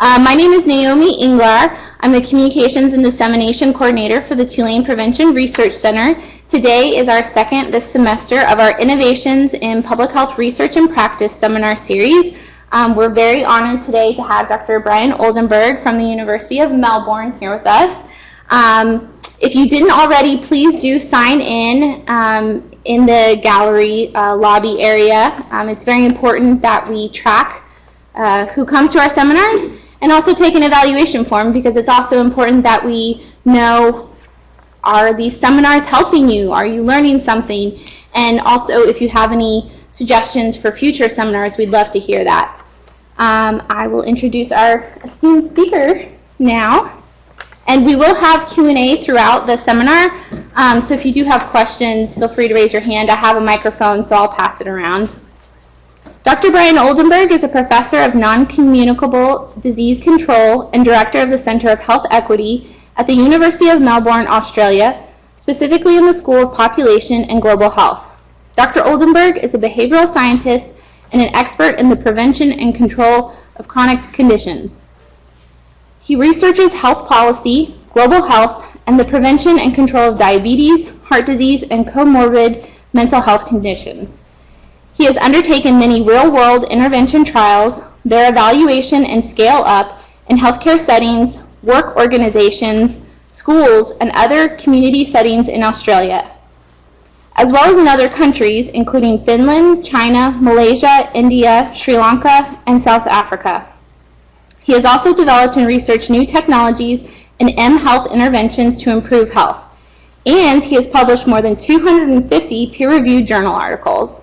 My name is Naomi Inglar. I'm the Communications and Dissemination Coordinator for the Tulane Prevention Research Center. Today is our second this semester of our Innovations in Public Health Research and Practice seminar series. We're very honored today to have Dr. Brian Oldenburg from the University of Melbourne here with us. If you didn't already, please do sign in the gallery lobby area. It's very important that we track who comes to our seminars, and also take an evaluation form, because it's also important that we know, are these seminars helping you? Are you learning something? And also, if you have any suggestions for future seminars, we'd love to hear that. I will introduce our esteemed speaker now. And we will have Q&A throughout the seminar. So if you do have questions, feel free to raise your hand. I have a microphone, so I'll pass it around. Dr. Brian Oldenburg is a professor of non-communicable disease control and director of the Center of Health Equity at the University of Melbourne, Australia, specifically in the School of Population and Global Health. Dr. Oldenburg is a behavioral scientist and an expert in the prevention and control of chronic conditions. He researches health policy, global health, and the prevention and control of diabetes, heart disease, and comorbid mental health conditions. He has undertaken many real-world intervention trials, their evaluation and scale-up in healthcare settings, work organizations, schools, and other community settings in Australia, as well as in other countries, including Finland, China, Malaysia, India, Sri Lanka, and South Africa. He has also developed and researched new technologies and M-health interventions to improve health, and he has published more than 250 peer-reviewed journal articles.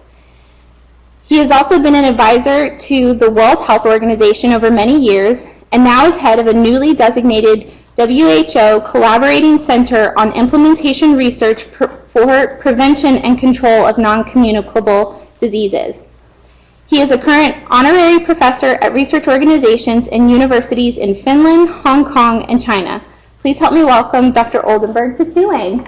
He has also been an advisor to the World Health Organization over many years, and now is head of a newly designated WHO Collaborating Center on Implementation Research for Prevention and Control of Non-Communicable Diseases. He is a current honorary professor at research organizations and universities in Finland, Hong Kong, and China. Please help me welcome Dr. Oldenburg to Tulane.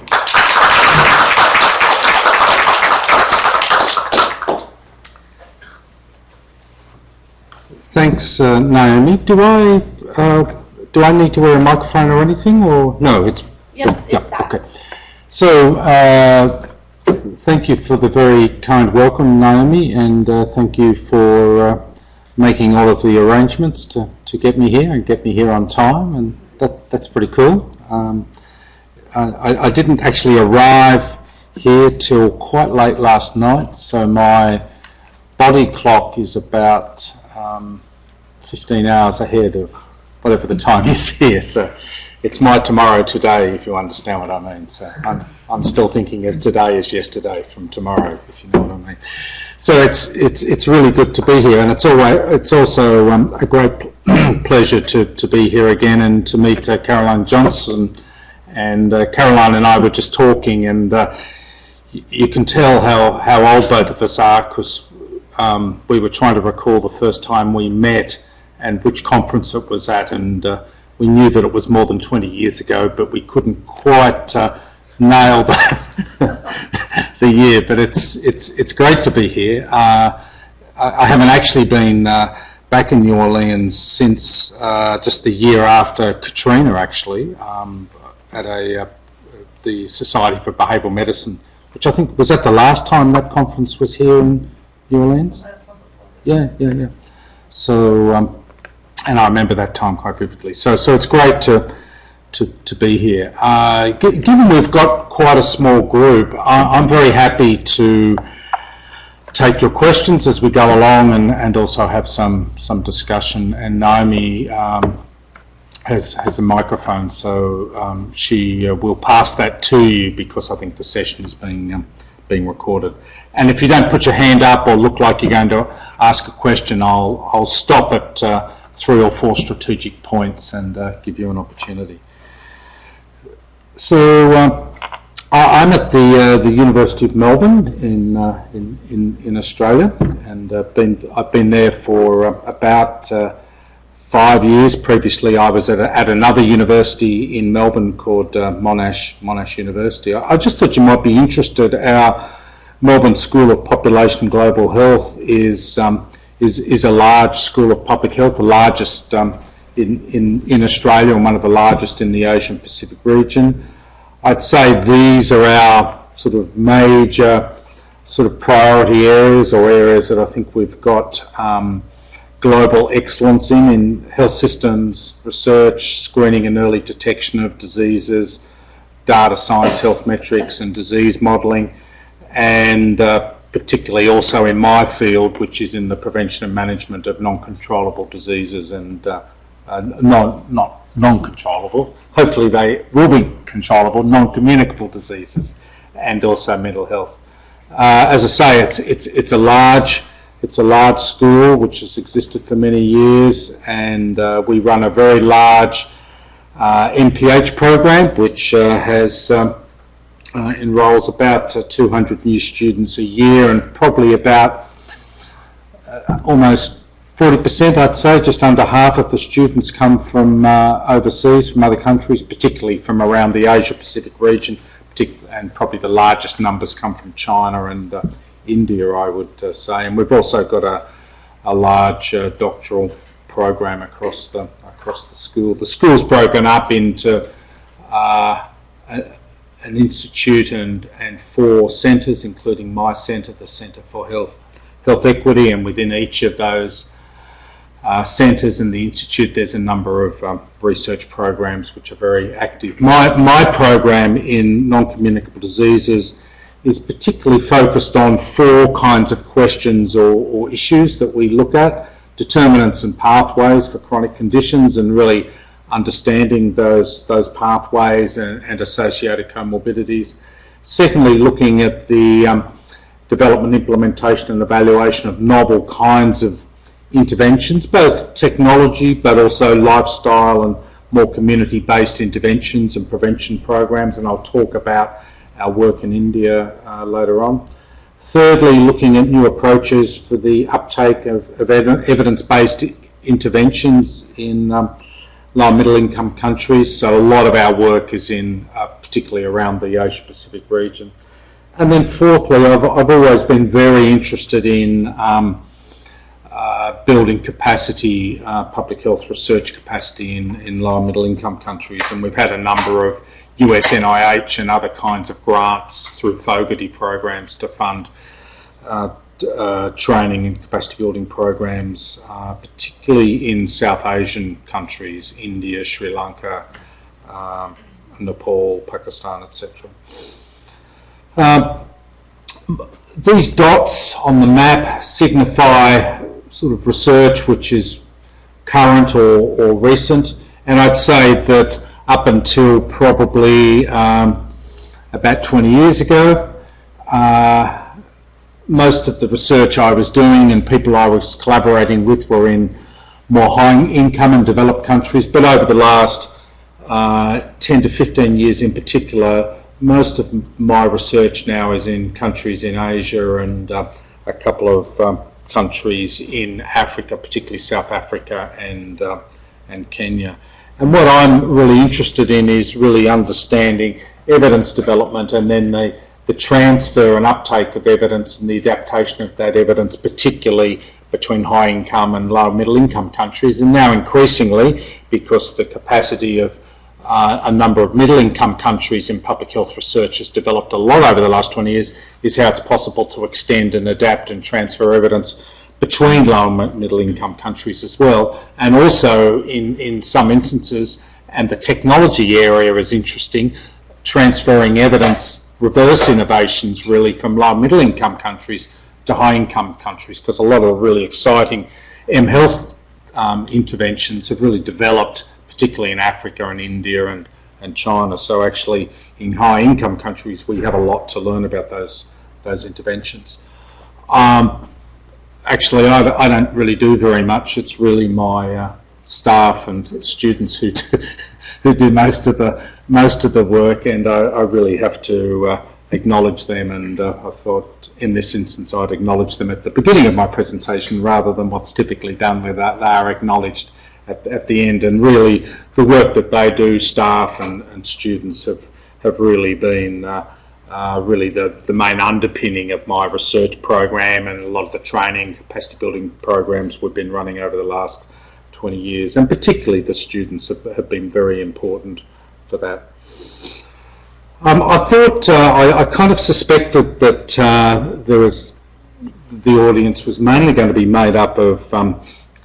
Thanks, Naomi. Do I need to wear a microphone or anything, or no? It's okay. So thank you for the very kind welcome, Naomi, and thank you for making all of the arrangements to get me here and get me here on time, and that's pretty cool. I didn't actually arrive here till quite late last night, so my body clock is about 15 hours ahead of whatever the time is here, so it's my tomorrow today, if you understand what I mean. So I'm still thinking of today as yesterday from tomorrow, if you know what I mean. So it's really good to be here, and it's also a great pleasure to be here again and to meet Caroline Johnson. And Caroline and I were just talking, and you can tell how old both of us are, because we were trying to recall the first time we met and which conference it was at, and we knew that it was more than 20 years ago, but we couldn't quite nail the year. But it's great to be here. I haven't actually been back in New Orleans since just the year after Katrina, actually, at the Society for Behavioural Medicine, which I think was that the last time that conference was here in New Orleans? Yeah. So, and I remember that time quite vividly. So it's great to be here. Given we've got quite a small group, I'm very happy to take your questions as we go along, and also have some discussion. And Naomi has a microphone, so she will pass that to you, because I think the session is being recorded. And if you don't put your hand up or look like you're going to ask a question, I'll stop at 3 or 4 strategic points and give you an opportunity. So I'm at the University of Melbourne in Australia, and I've been there for about 5 years. Previously, I was at another university in Melbourne called Monash University. I just thought you might be interested. Our Melbourne School of Population and Global Health is a large school of public health, the largest in Australia and one of the largest in the Asian Pacific region. I'd say these are our sort of major sort of priority areas, or areas that I think we've got global excellence in health systems, research, screening and early detection of diseases, data science, health metrics and disease modelling, and particularly also in my field, which is in the prevention and management of non-controllable diseases and not non-controllable, hopefully they will be controllable, non-communicable diseases, and also mental health. As I say, it's a large school which has existed for many years, and we run a very large MPH program which has enrolls about 200 new students a year, and probably about almost 40%, I'd say, just under half of the students come from overseas, from other countries, particularly from around the Asia Pacific region, and probably the largest numbers come from China and India, I would say. And we've also got a large doctoral program across the school. The school's broken up into an institute and 4 centres, including my centre, the Centre for Health Equity, and within each of those centres in the institute there's a number of research programs which are very active. My program in non-communicable diseases is particularly focused on 4 kinds of questions or issues that we look at: determinants and pathways for chronic conditions, and really understanding those pathways and associated comorbidities. Secondly, looking at the development, implementation and evaluation of novel kinds of interventions, both technology but also lifestyle and more community-based interventions and prevention programs, and I'll talk about our work in India later on. Thirdly, looking at new approaches for the uptake of evidence-based interventions in low and middle income countries. So a lot of our work is in particularly around the Asia Pacific region. And then fourthly, I've always been very interested in building capacity, public health research capacity in low and middle income countries, and we've had a number of US NIH and other kinds of grants through Fogarty programs to fund training and capacity building programs, particularly in South Asian countries, India, Sri Lanka, Nepal, Pakistan, etc. These dots on the map signify sort of research which is current or recent, and I'd say that up until probably about 20 years ago, most of the research I was doing and people I was collaborating with were in more high income and developed countries, but over the last 10 to 15 years in particular, most of my research now is in countries in Asia and a couple of countries in Africa, particularly South Africa and Kenya. And what I'm really interested in is really understanding evidence development and then the transfer and uptake of evidence and the adaptation of that evidence, particularly between high income and low middle income countries. And now increasingly, because the capacity of a number of middle income countries in public health research has developed a lot over the last 20 years, is how it's possible to extend and adapt and transfer evidence between low and middle income countries as well. And also in some instances, and the technology area is interesting, transferring evidence, reverse innovations really, from low and middle income countries to high income countries, because a lot of really exciting M-Health interventions have really developed, particularly in Africa and India and China. So actually in high income countries we have a lot to learn about those interventions. Actually I don't really do very much. It's really my staff and students who do most of the work, and I really have to acknowledge them, and I thought in this instance I'd acknowledge them at the beginning of my presentation rather than what's typically done where they are acknowledged at the end. And really the work that they do, staff and students, have really been really the main underpinning of my research program and a lot of the training capacity building programs we've been running over the last 20 years, and particularly the students have been very important for that. I thought, I kind of suspected that the audience was mainly going to be made up of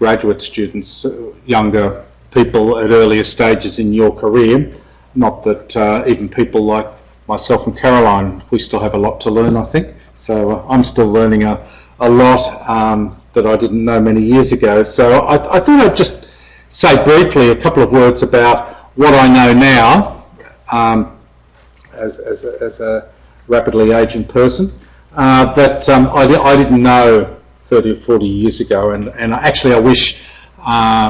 graduate students, younger people at earlier stages in your career. Not that even people like myself and Caroline, we still have a lot to learn, I think. So I'm still learning a lot that I didn't know many years ago. So I thought I'd just say briefly a couple of words about what I know now as a rapidly aging person that I didn't know 30 or 40 years ago, and actually I wish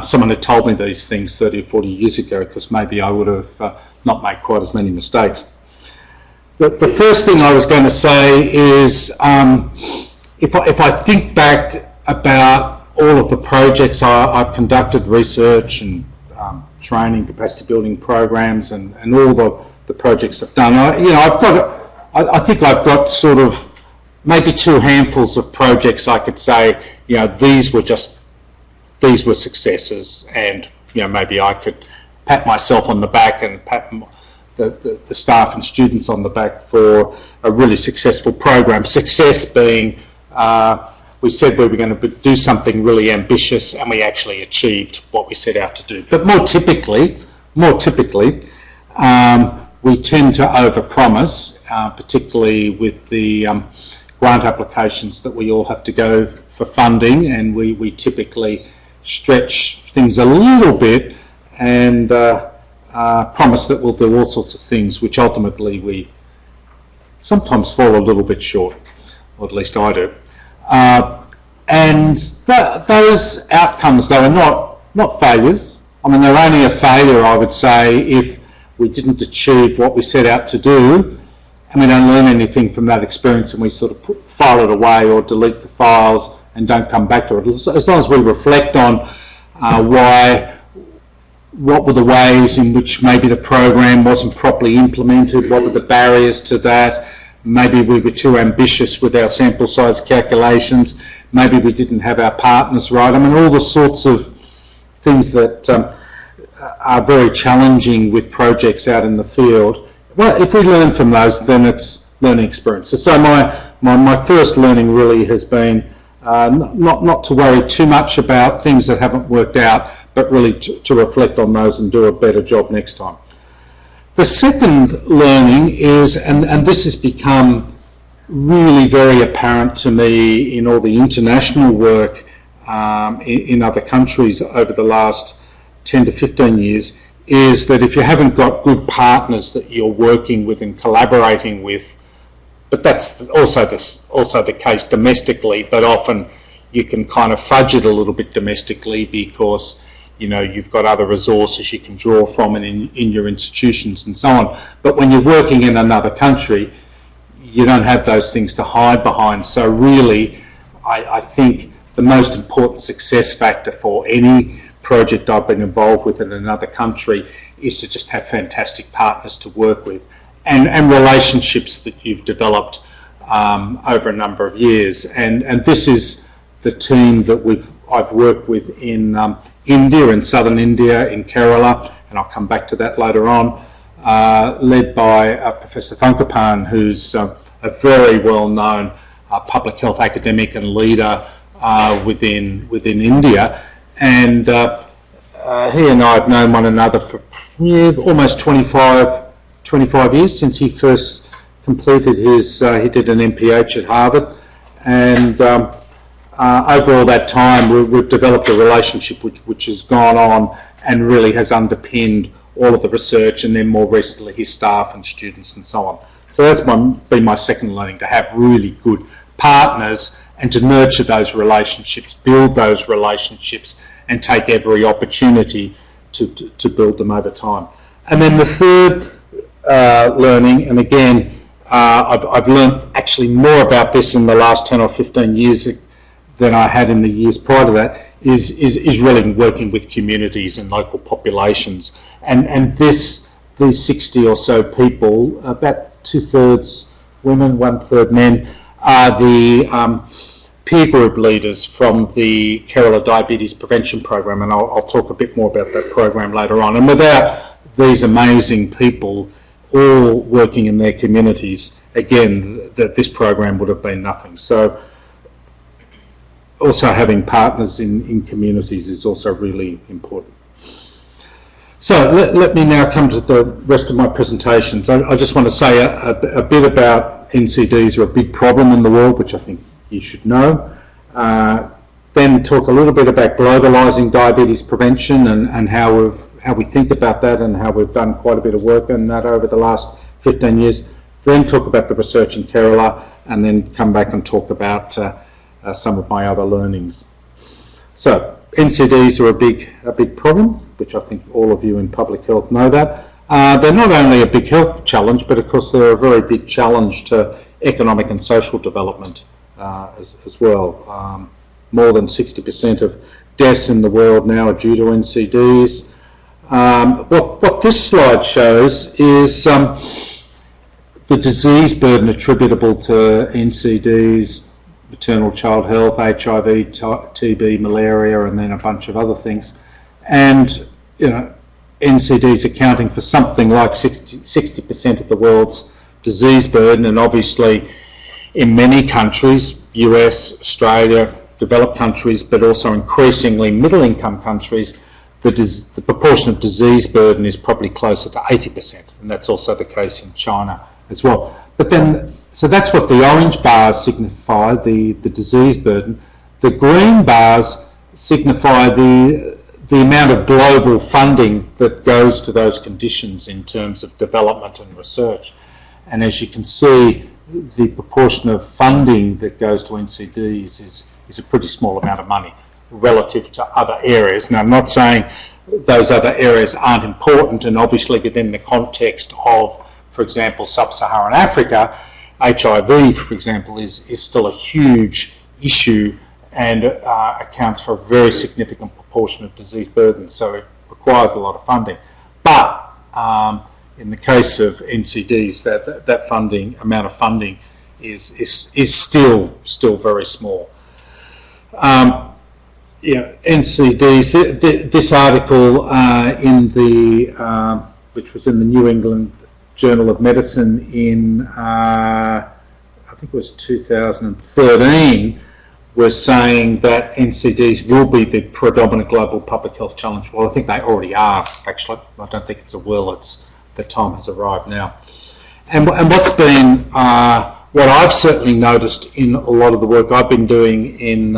someone had told me these things 30 or 40 years ago, because maybe I would have not made quite as many mistakes. The first thing I was going to say is if I think back about all of the projects I've conducted, research and training, capacity building programs, and all the projects I've done, I think I've got sort of maybe 2 handfuls of projects I could say, these were successes, and maybe I could pat myself on the back and pat the staff and students on the back for a really successful program. Success being, we said we were going to do something really ambitious, and we actually achieved what we set out to do. But more typically, we tend to overpromise, particularly with the grant applications that we all have to go for funding, and we typically stretch things a little bit and promise that we'll do all sorts of things, which ultimately we sometimes fall a little bit short, or at least I do. And those outcomes, though, are not failures. I mean, they're only a failure, I would say, if we didn't achieve what we set out to do, and we don't learn anything from that experience, and we sort of file it away or delete the files and don't come back to it. As long as we reflect on what were the ways in which maybe the program wasn't properly implemented, what were the barriers to that, maybe we were too ambitious with our sample size calculations, maybe we didn't have our partners right. I mean, all the sorts of things that are very challenging with projects out in the field. Well, if we learn from those, then it's learning experiences. So my first learning really has been not to worry too much about things that haven't worked out, but really to reflect on those and do a better job next time. The second learning is, and this has become really very apparent to me in all the international work in other countries over the last 10 to 15 years, is that if you haven't got good partners that you're working with and collaborating with, but that's also the case domestically, but often you can kind of fudge it a little bit domestically because you've got other resources you can draw from in your institutions and so on. But when you're working in another country, you don't have those things to hide behind. So really, I think the most important success factor for any project I've been involved with in another country is to just have fantastic partners to work with, and relationships that you've developed over a number of years. And this is the team that I've worked with in India, in southern India, in Kerala, and I'll come back to that later on, led by Professor Thankapan, who's a very well-known public health academic and leader within India. And he and I have known one another for almost 25 years, since he first completed his, he did an MPH at Harvard, and over all that time we've developed a relationship which has gone on and really has underpinned all of the research, and then more recently his staff and students and so on. So that's been my second learning, to have really good partners and to nurture those relationships, build those relationships, and take every opportunity to build them over time. And then the third learning, and again, I've learned actually more about this in the last 10 or 15 years than I had in the years prior to that, is really working with communities and local populations. And these 60 or so people, about 2/3 women, 1/3 men, are the peer group leaders from the Kerala Diabetes Prevention Program, and I'll talk a bit more about that program later on. And without these amazing people all working in their communities, again, this program would have been nothing. So also having partners in communities is also really important. So let me now come to the rest of my presentations. I just want to say a bit about NCDs are a big problem in the world, which I think you should know. Then talk a little bit about globalising diabetes prevention and how we think about that and how we've done quite a bit of work on that over the last 15 years. Then talk about the research in Kerala, and then come back and talk about some of my other learnings. So NCDs are a big problem, which I think all of you in public health know that. They're not only a big health challenge, but of course they're a very big challenge to economic and social development as well. More than 60% of deaths in the world now are due to NCDs. What this slide shows is the disease burden attributable to NCDs, maternal child health, HIV, TB, malaria, and then a bunch of other things. And, you know, NCDs accounting for something like 60% of the world's disease burden, and obviously in many countries, US, Australia, developed countries, but also increasingly middle-income countries, the proportion of disease burden is probably closer to 80%, and that's also the case in China as well. But then, so that's what the orange bars signify, the disease burden. The green bars signify the amount of global funding that goes to those conditions in terms of development and research. And as you can see, the proportion of funding that goes to NCDs is a pretty small amount of money relative to other areas. Now, I'm not saying those other areas aren't important, and obviously within the context of, for example, sub-Saharan Africa, HIV, for example, is still a huge issue and accounts for a very significant proportion of disease burden, so it requires a lot of funding. But in the case of NCDs, that funding, amount of funding is still very small. You know, NCDs, this article in the which was in the New England Journal of Medicine in I think it was 2013, was saying that NCDs will be the predominant global public health challenge. Well, I think they already are, actually. I don't think it's a will, it's the time has arrived now. And what's been, what I've certainly noticed in a lot of the work I've been doing in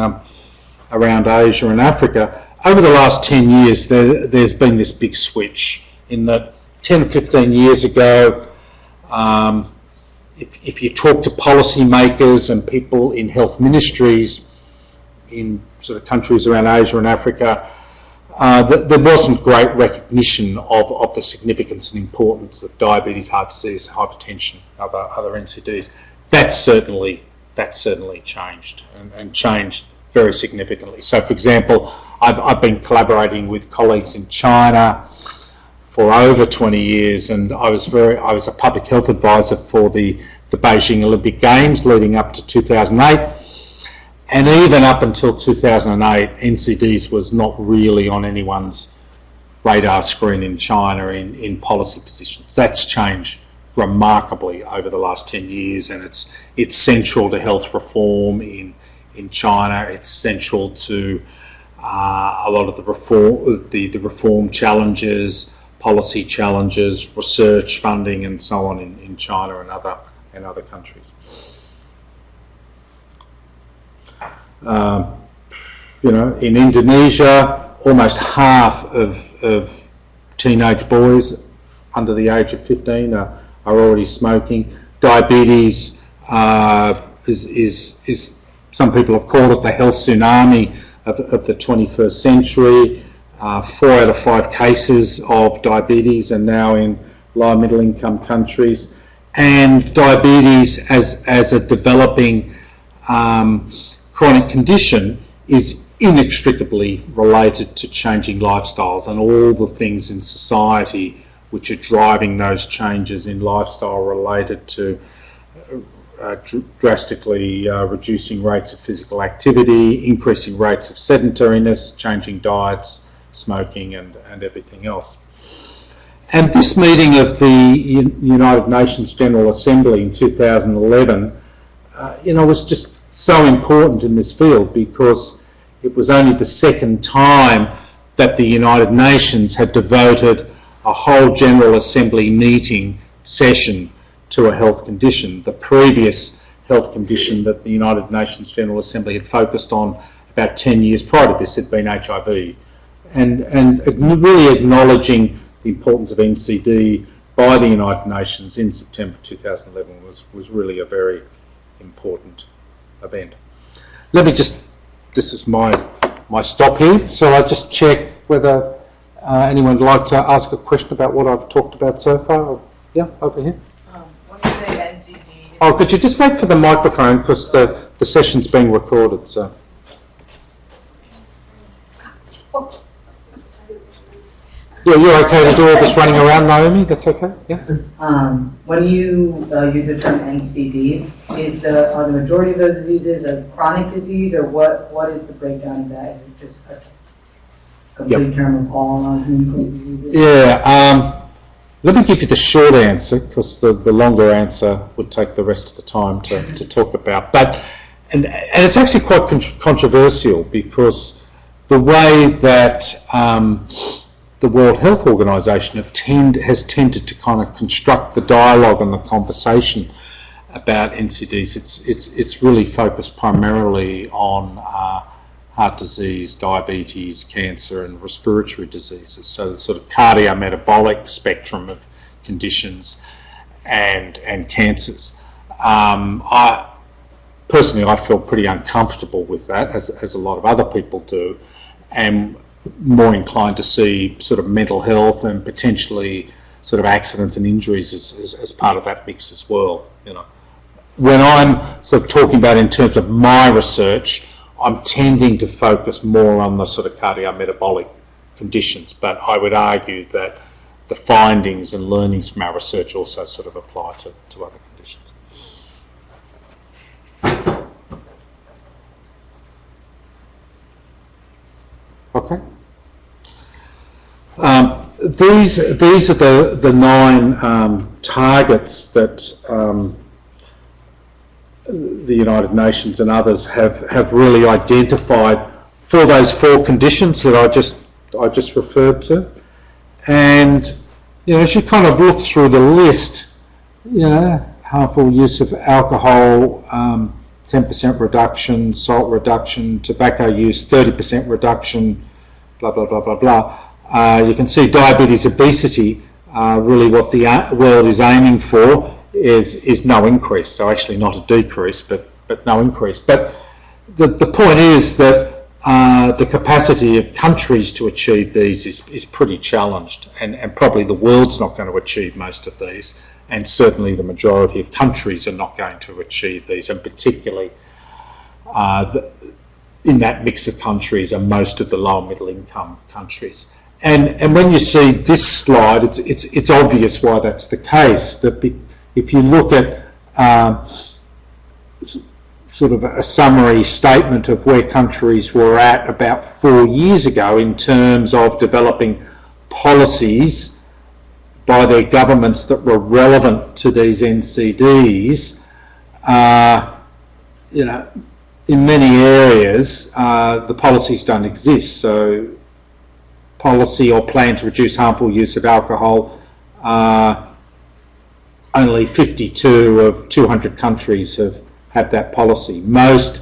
around Asia and Africa, over the last 10 years there's been this big switch in that 10 or 15 years ago, if you talk to policymakers and people in health ministries in sort of countries around Asia and Africa, there wasn't great recognition of the significance and importance of diabetes, heart disease, hypertension, other NCDs. That's certainly changed and changed very significantly. So, for example, I've been collaborating with colleagues in China for over 20 years, and I was a public health advisor for the Beijing Olympic Games leading up to 2008. And even up until 2008, NCDs was not really on anyone's radar screen in China in policy positions. That's changed remarkably over the last 10 years, and it's central to health reform in China. It's central to a lot of the reform challenges, policy challenges, research funding, and so on in China and other countries. You know, in Indonesia, almost half of teenage boys under the age of 15 are already smoking. Diabetes is some people have called it the health tsunami of the 21st century. 4 out of 5 cases of diabetes are now in low and middle income countries, and diabetes as a developing chronic condition is inextricably related to changing lifestyles and all the things in society which are driving those changes in lifestyle related to drastically reducing rates of physical activity, increasing rates of sedentariness, changing diets, smoking, and everything else. And this meeting of the United Nations General Assembly in 2011, was just so important in this field, because it was only the second time that the United Nations had devoted a whole General Assembly meeting session to a health condition. The previous health condition that the United Nations General Assembly had focused on about 10 years prior to this had been HIV. And really acknowledging the importance of NCD by the United Nations in September 2011 was really a very important event. Let me just, this is my stop here, so I'll just check whether anyone would like to ask a question about what I've talked about so far. Yeah, over here. When you say NCD... Oh, could you just wait for the microphone, because the session's being recorded, so... Yeah, you're okay to do all this running around, Naomi? That's okay? Yeah. When you use the term NCD, are the majority of those diseases a chronic disease, or what is the breakdown of that? Is it just a complete term of all non-communicable diseases? Yeah. Let me give you the short answer, because the longer answer would take the rest of the time to talk about. And it's actually quite controversial, because the way that the World Health Organization has tended to kind of construct the dialogue and the conversation about NCDs. It's really focused primarily on heart disease, diabetes, cancer, and respiratory diseases. So the sort of cardiometabolic spectrum of conditions and cancers. Personally, I feel pretty uncomfortable with that, as a lot of other people do, and more inclined to see sort of mental health and potentially sort of accidents and injuries as part of that mix as well. When I'm sort of talking about in terms of my research, I'm tending to focus more on the sort of cardiometabolic conditions, but I would argue that the findings and learnings from our research also sort of apply to other conditions. Okay. These are the 9 targets that the United Nations and others have really identified for those 4 conditions that I just referred to. And as you kind of look through the list, harmful use of alcohol, 10% reduction, salt reduction, tobacco use, 30% reduction, blah, blah, blah, blah, blah. You can see diabetes, obesity, really what the world is aiming for is no increase. So actually not a decrease, but no increase. But the point is that the capacity of countries to achieve these is pretty challenged, and probably the world's not going to achieve most of these, and certainly the majority of countries are not going to achieve these, and particularly in that mix of countries are most of the low and middle income countries. And when you see this slide, it's obvious why that's the case. That if you look at sort of a summary statement of where countries were at about 4 years ago in terms of developing policies by their governments that were relevant to these NCDs, in many areas the policies don't exist. So policy or plan to reduce harmful use of alcohol, only 52 of 200 countries have that policy. For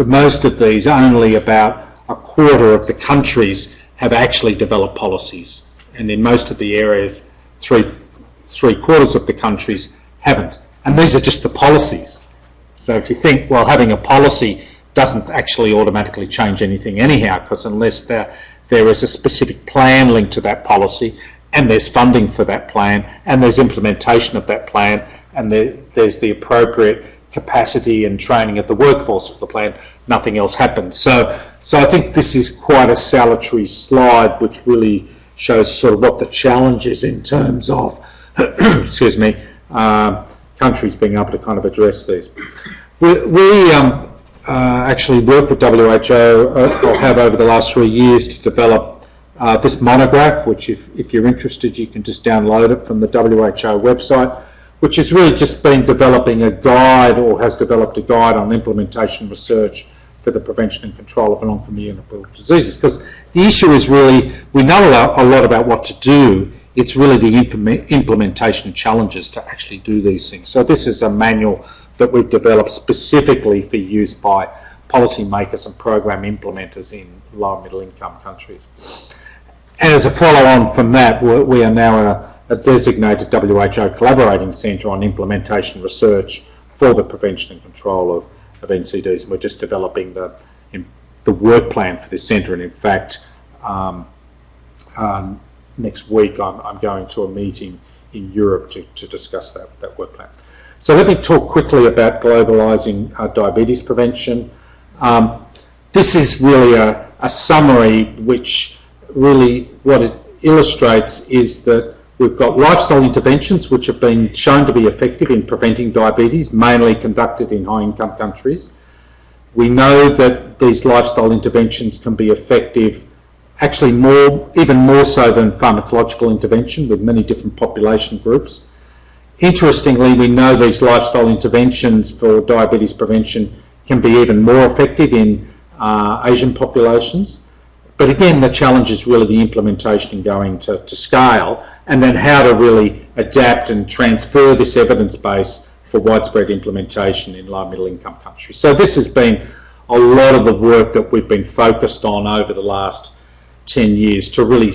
most of these, only about a quarter of the countries have actually developed policies, and in most of the areas, three quarters of the countries haven't. And these are just the policies. So if you think, well, having a policy doesn't actually automatically change anything anyhow, because unless there is a specific plan linked to that policy, and there's funding for that plan, and there's implementation of that plan, and there's the appropriate capacity and training of the workforce for the plan, nothing else happens. So I think this is quite a salutary slide, which really shows sort of what the challenge is in terms of, excuse me, countries being able to kind of address these. We actually work with WHO, or have over the last 3 years, to develop this monograph, which if you're interested, you can just download it from the WHO website, which has really just been developing a guide, or has developed a guide on implementation research for the prevention and control of non-communicable diseases. Because the issue is really, we know a lot about what to do, it's really the implementation challenges to actually do these things. So this is a manual that we've developed specifically for use by policymakers and program implementers in low and middle income countries. And as a follow-on from that, we are now a designated WHO collaborating centre on implementation research for the prevention and control of NCDs. And we're just developing the work plan for this centre, and in fact next week I'm going to a meeting in Europe to discuss that work plan. So let me talk quickly about globalising diabetes prevention. This is really a summary, which really what it illustrates is that we've got lifestyle interventions which have been shown to be effective in preventing diabetes, mainly conducted in high-income countries. We know that these lifestyle interventions can be effective, actually even more so than pharmacological intervention, with many different population groups. Interestingly, we know these lifestyle interventions for diabetes prevention can be even more effective in Asian populations. But again, the challenge is really the implementation and going to scale, and then how to really adapt and transfer this evidence base for widespread implementation in low and middle income countries. So this has been a lot of the work that we've been focused on over the last 10 years to really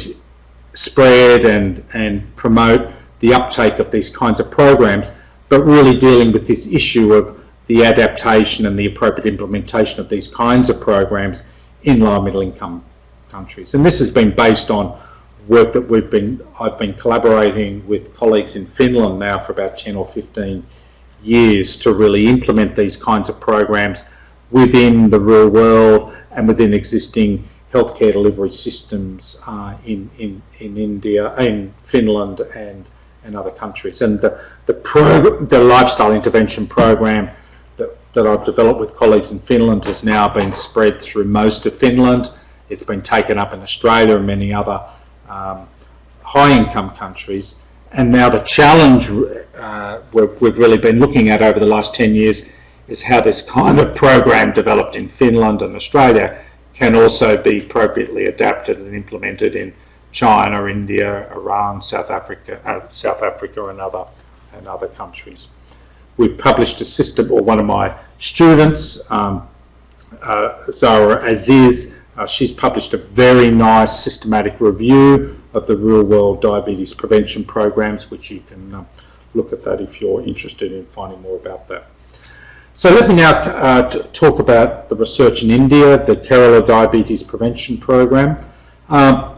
spread and promote the uptake of these kinds of programs, but really dealing with this issue of the adaptation and the appropriate implementation of these kinds of programs in low and middle income countries. And this has been based on work that I've been collaborating with colleagues in Finland now for about 10 or 15 years to really implement these kinds of programs within the real world and within existing healthcare delivery systems in India, in Finland and other countries. And the lifestyle intervention program that I've developed with colleagues in Finland has now been spread through most of Finland. It's been taken up in Australia and many other high-income countries. And now the challenge we've really been looking at over the last 10 years is how this kind of program developed in Finland and Australia can also be appropriately adapted and implemented in China, India, Iran, South Africa and other countries. We've published a system, or one of my students, Zara Aziz, she's published a very nice systematic review of the real-world diabetes prevention programs, which you can look at that if you're interested in finding more about that. So let me now talk about the research in India, the Kerala Diabetes Prevention Program. Who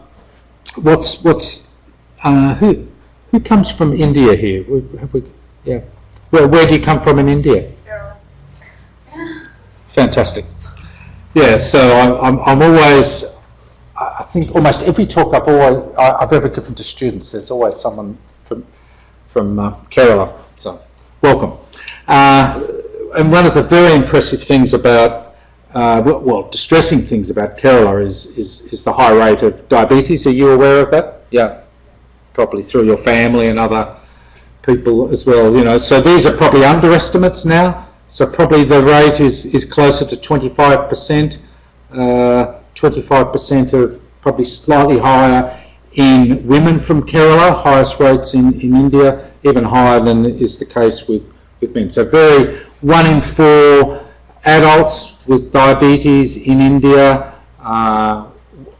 comes from India here? Yeah. Where do you come from in India? Kerala. Fantastic. Yeah. So I'm always. I think almost every talk I've ever given to students, there's always someone from Kerala. So welcome. And one of the very impressive things about, distressing things about Kerala is the high rate of diabetes. Are you aware of that? Yeah, probably through your family and other people as well. You know, so these are probably underestimates now. So probably the rate is closer to 25%. 25% of probably slightly higher in women from Kerala. Highest rates in India, even higher than is the case with men. So 1 in 4 adults with diabetes in India,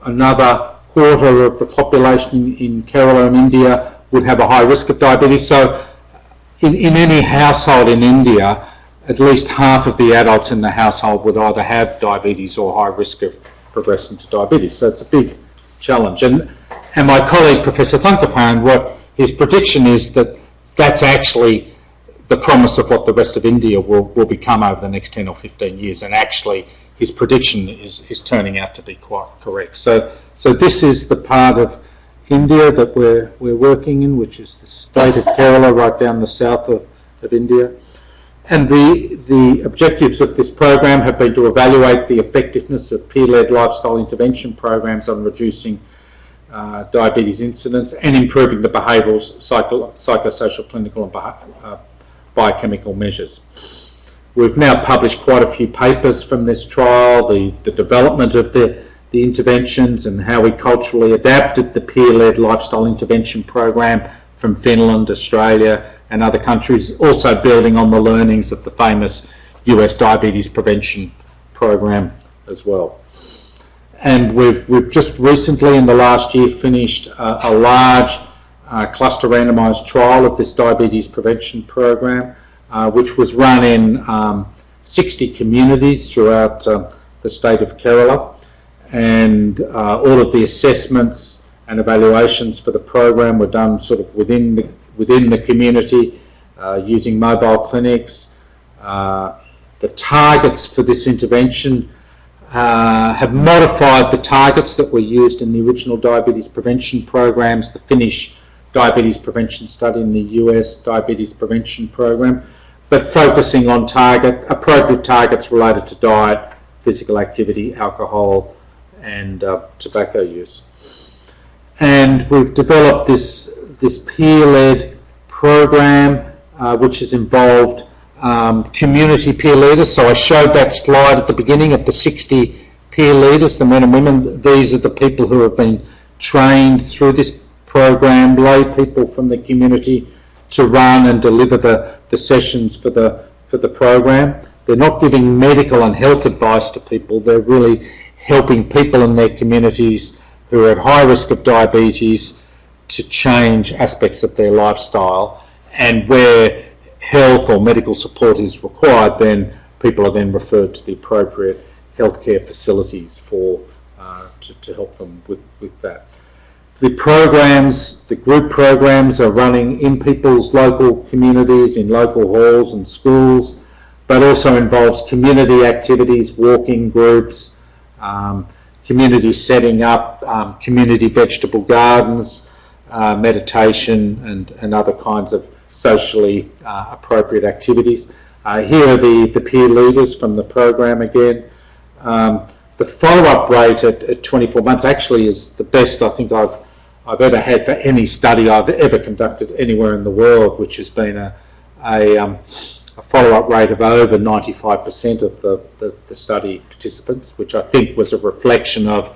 another quarter of the population in Kerala and India would have a high risk of diabetes. So in any household in India, at least half of the adults in the household would either have diabetes or high risk of progressing to diabetes. So it's a big challenge. And my colleague, Professor Thankapan, what his prediction is that's actually the promise of what the rest of India will become over the next 10 or 15 years, and actually his prediction is turning out to be quite correct. So this is the part of India that we're working in, which is the state of Kerala, right down the south of of India. And the objectives of this program have been to evaluate the effectiveness of peer-led lifestyle intervention programs on reducing diabetes incidence and improving the behavioural, psychosocial, clinical and biochemical measures. We've now published quite a few papers from this trial, the development of the interventions and how we culturally adapted the peer-led lifestyle intervention program from Finland, Australia and other countries, also building on the learnings of the famous US diabetes prevention program as well. And we've just recently in the last year finished a large cluster randomised trial of this diabetes prevention program, which was run in 60 communities throughout the state of Kerala. And all of the assessments and evaluations for the program were done sort of within the community using mobile clinics. The targets for this intervention have modified the targets that were used in the original diabetes prevention programs, the Finnish diabetes prevention study and the US diabetes prevention program, but focusing on appropriate targets related to diet, physical activity, alcohol and tobacco use. And we've developed this peer-led program which has involved community peer leaders. So I showed that slide at the beginning of the 60 peer leaders, the men and women. These are the people who have been trained through this program, lay people from the community to run and deliver the sessions for the program. They're not giving medical and health advice to people, they're really helping people in their communities who are at high risk of diabetes to change aspects of their lifestyle, and where health or medical support is required, then people are then referred to the appropriate healthcare facilities for to help them with that. The programs, the group programs are running in people's local communities, in local halls and schools, but also involves community activities, walking groups, community setting up, community vegetable gardens, meditation and other kinds of socially appropriate activities. Here are the peer leaders from the program again. The follow-up rate at 24 months actually is the best I think I've ever had for any study I've ever conducted anywhere in the world, which has been a follow-up rate of over 95% of the study participants, which I think was a reflection of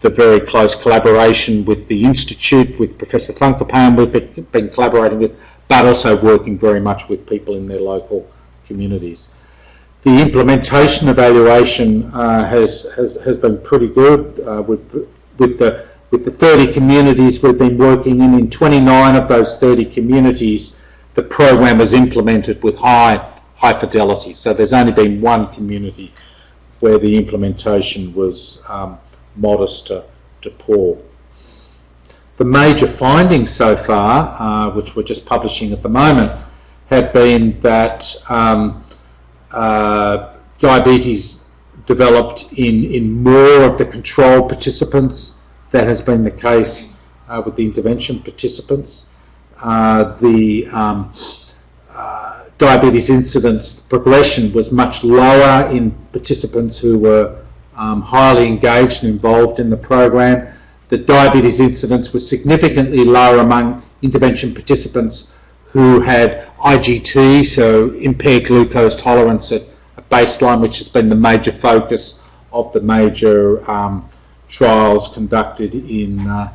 the very close collaboration with the Institute, with Professor Thankapan we've been collaborating with, but also working very much with people in their local communities. The implementation evaluation has been pretty good. With the 30 communities we've been working in 29 of those 30 communities, the program is implemented with high fidelity. So there's only been one community where the implementation was modest to poor. The major findings so far, which we're just publishing at the moment, have been that diabetes developed in more of the control participants. That has been the case with the intervention participants. Diabetes incidence progression was much lower in participants who were highly engaged and involved in the program. The diabetes incidence was significantly lower among intervention participants who had IGT, so impaired glucose tolerance at baseline, which has been the major focus of the major trials conducted in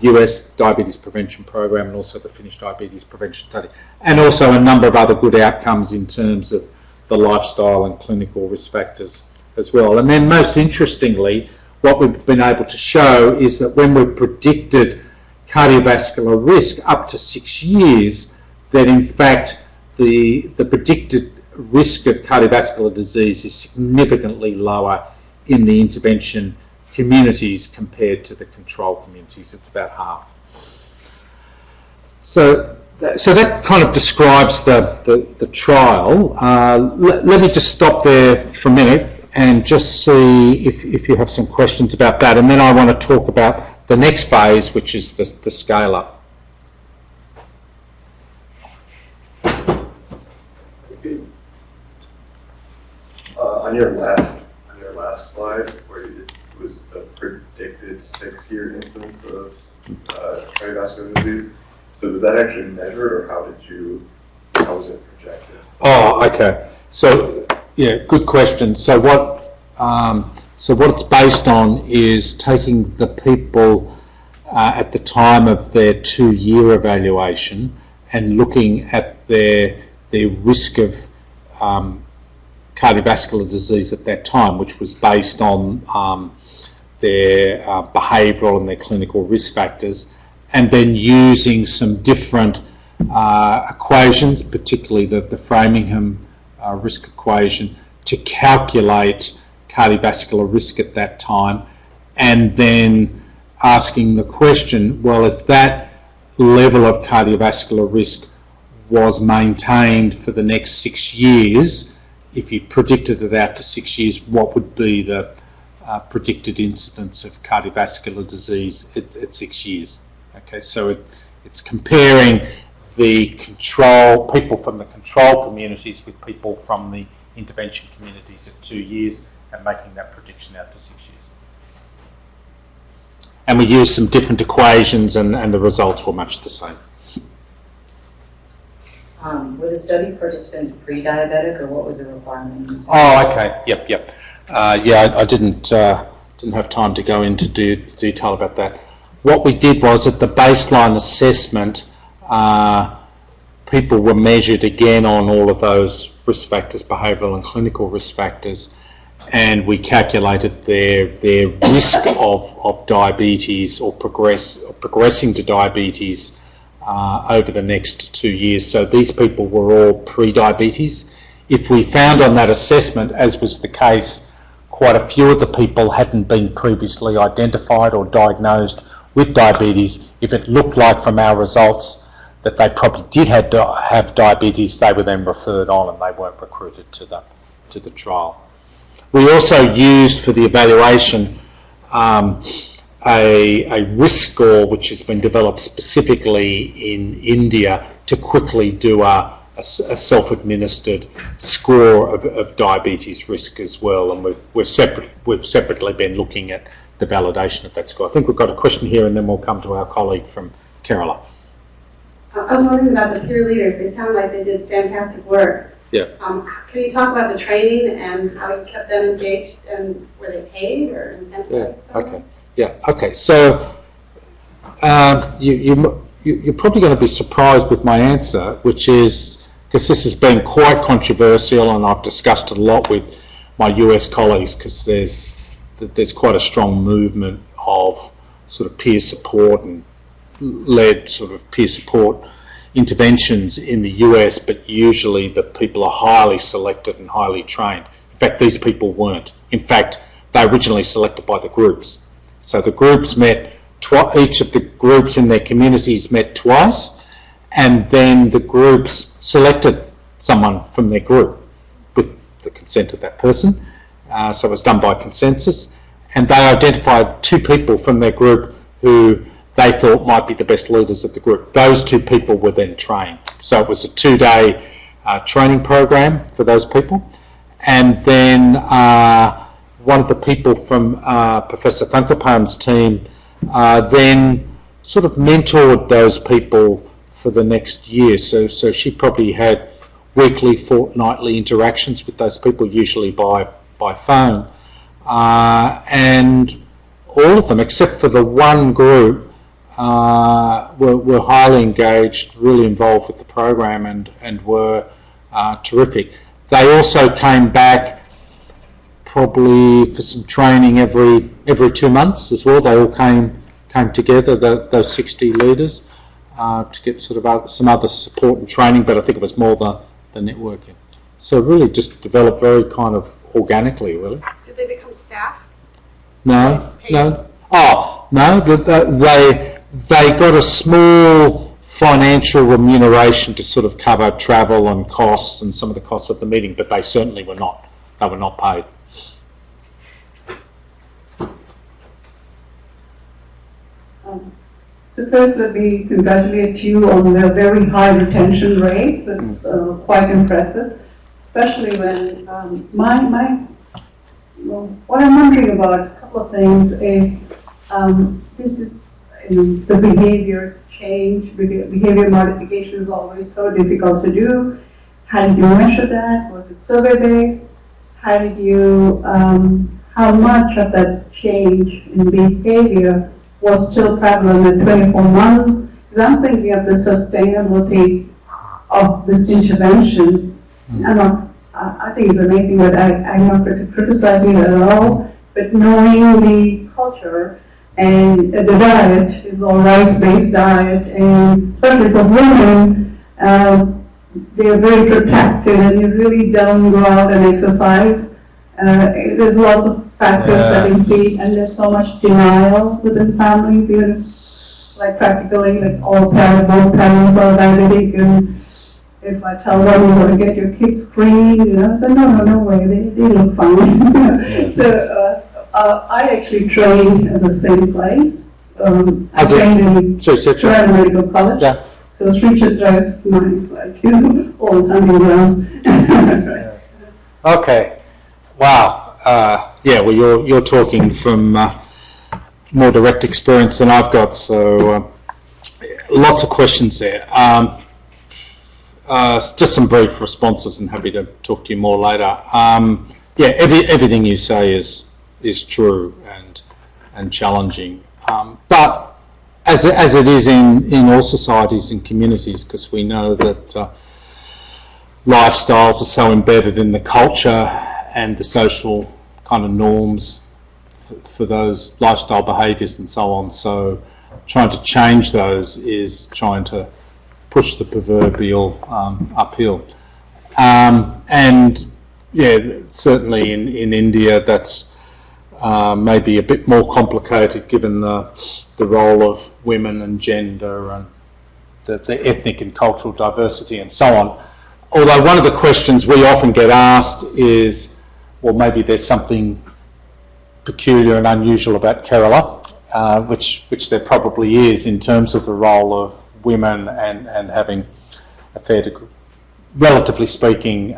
US diabetes prevention program and also the Finnish diabetes prevention study, and also a number of other good outcomes in terms of the lifestyle and clinical risk factors as well. And then most interestingly, what we've been able to show is that when we've predicted cardiovascular risk up to 6 years, that in fact the predicted risk of cardiovascular disease is significantly lower in the intervention communities compared to the control communities. It's about half. So that kind of describes the trial. Let me just stop there for a minute and just see if you have some questions about that, and then I want to talk about the next phase, which is the scale up. your last slide, where it was the predicted 6-year incidence of cardiovascular disease. So was that actually measured, or how was it projected? Oh, okay. So yeah, good question. So what it's based on is taking the people at the time of their 2-year evaluation and looking at their risk of cardiovascular disease at that time, which was based on their behavioural and their clinical risk factors, and then using some different equations, particularly the Framingham risk equation, to calculate cardiovascular risk at that time, and then asking the question, well, if that level of cardiovascular risk was maintained for the next 6 years, if you predicted it out to 6 years, what would be the predicted incidence of cardiovascular disease at 6 years? Okay, so it's comparing the control, people from the control communities with people from the intervention communities at 2 years and making that prediction out to 6 years. And we used some different equations and the results were much the same. Were the study participants pre-diabetic, or what was the requirement? Oh, okay. Yep. Yeah, I didn't have time to go into detail about that. What we did was, at the baseline assessment, people were measured again on all of those risk factors, behavioural and clinical risk factors, and we calculated their risk of diabetes or progressing to diabetes over the next 2 years. So these people were all pre-diabetes. If we found on that assessment, as was the case, quite a few of the people hadn't been previously identified or diagnosed with diabetes, if it looked like from our results that they probably did have diabetes, they were then referred on and they weren't recruited to the trial. We also used for the evaluation a risk score which has been developed specifically in India to quickly do a self-administered score of diabetes risk as well, and we've separately been looking at the validation of that score. I think we've got a question here, and then we'll come to our colleague from Kerala. I was wondering about the peer leaders. They sound like they did fantastic work. Yeah. Can you talk about the training and how you kept them engaged, and were they paid or incentivized? Yeah. Okay. Yeah. Okay. So you're probably going to be surprised with my answer, which is, because this has been quite controversial, and I've discussed it a lot with my US colleagues, because there's quite a strong movement of sort of peer support and led sort of peer support interventions in the US, but usually the people are highly selected and highly trained. In fact, these people weren't. In fact, they were originally selected by the groups. So the groups met, each of the groups in their communities met twice, and then the groups selected someone from their group with the consent of that person. So it was done by consensus, and they identified 2 people from their group who they thought might be the best leaders of the group. Those 2 people were then trained. So it was a 2-day training program for those people. And then one of the people from Professor Thankapan's team then sort of mentored those people for the next year. So she probably had weekly, fortnightly interactions with those people, usually by phone. And all of them, except for the one group, were highly engaged, really involved with the program, and were terrific. They also came back probably for some training every 2 months as well. They all came together, those 60 leaders, to get sort of some other support and training, but I think it was more the networking. So really just developed very kind of organically, really. Did they become staff? No. Oh, no, they got a small financial remuneration to sort of cover travel and costs and some of the costs of the meeting, but they certainly were not. They were not paid. So first, let me congratulate you on the very high retention rate. That's quite impressive, especially when my what I'm wondering about, a couple of things, is this is the behavior change, behavior modification is always so difficult to do. How did you measure that? Was it survey-based? How did you, how much of that change in behavior was still prevalent at 24 months? Because I'm thinking of the sustainability of this intervention. I think it's amazing, but I'm not criticizing it at all. But knowing the culture and the diet is all rice-based diet, and especially for women, they're very protected, and you really don't go out and exercise. There's lots of factors that impede, and there's so much denial within families, even like practically, like both parents are diabetic, and if I tell them you're going to get your kids screened, I say, no way, they look fine. So I actually trained at the same place. I trained in Royal Medical College. Yeah. So Sri Chitra is my old hunting grounds. Okay. Wow. Well, you're talking from more direct experience than I've got, so lots of questions there. Just some brief responses, and happy to talk to you more later. Everything you say is true and challenging, but as it is in all societies and communities, because we know that lifestyles are so embedded in the culture and the social kind of norms for those lifestyle behaviours and so on. So trying to change those is trying to push the proverbial uphill. And certainly in India that's maybe a bit more complicated given the role of women and gender and the ethnic and cultural diversity and so on. Although one of the questions we often get asked is, well, maybe there's something peculiar and unusual about Kerala, which there probably is in terms of the role of women and having a fair degree, relatively speaking,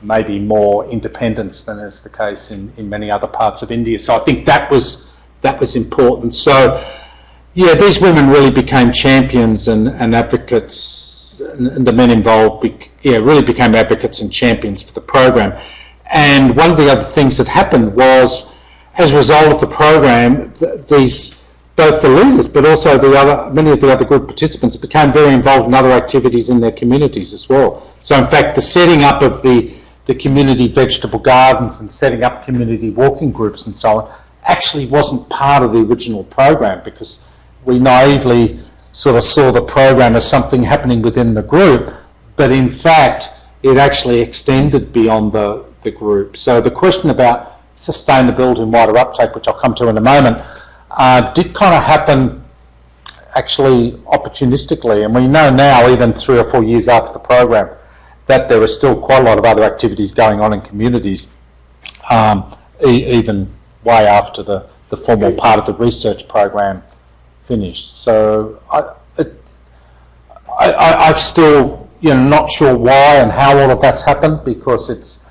maybe more independence than is the case in many other parts of India. So I think that was important. So these women really became champions and advocates, and the men involved really became advocates and champions for the program. And one of the other things that happened was, as a result of the program, both the leaders but also many of the other group participants became very involved in other activities in their communities as well. So in fact the setting up of the community vegetable gardens and setting up community walking groups and so on actually wasn't part of the original program, because we naively sort of saw the program as something happening within the group, but in fact it actually extended beyond the group. So the question about sustainability and wider uptake, which I'll come to in a moment, did kind of happen actually opportunistically, and we know now, even 3 or 4 years after the program, that there are still quite a lot of other activities going on in communities, even way after the formal part of the research program finished. So I'm still not sure why and how all of that's happened, because it's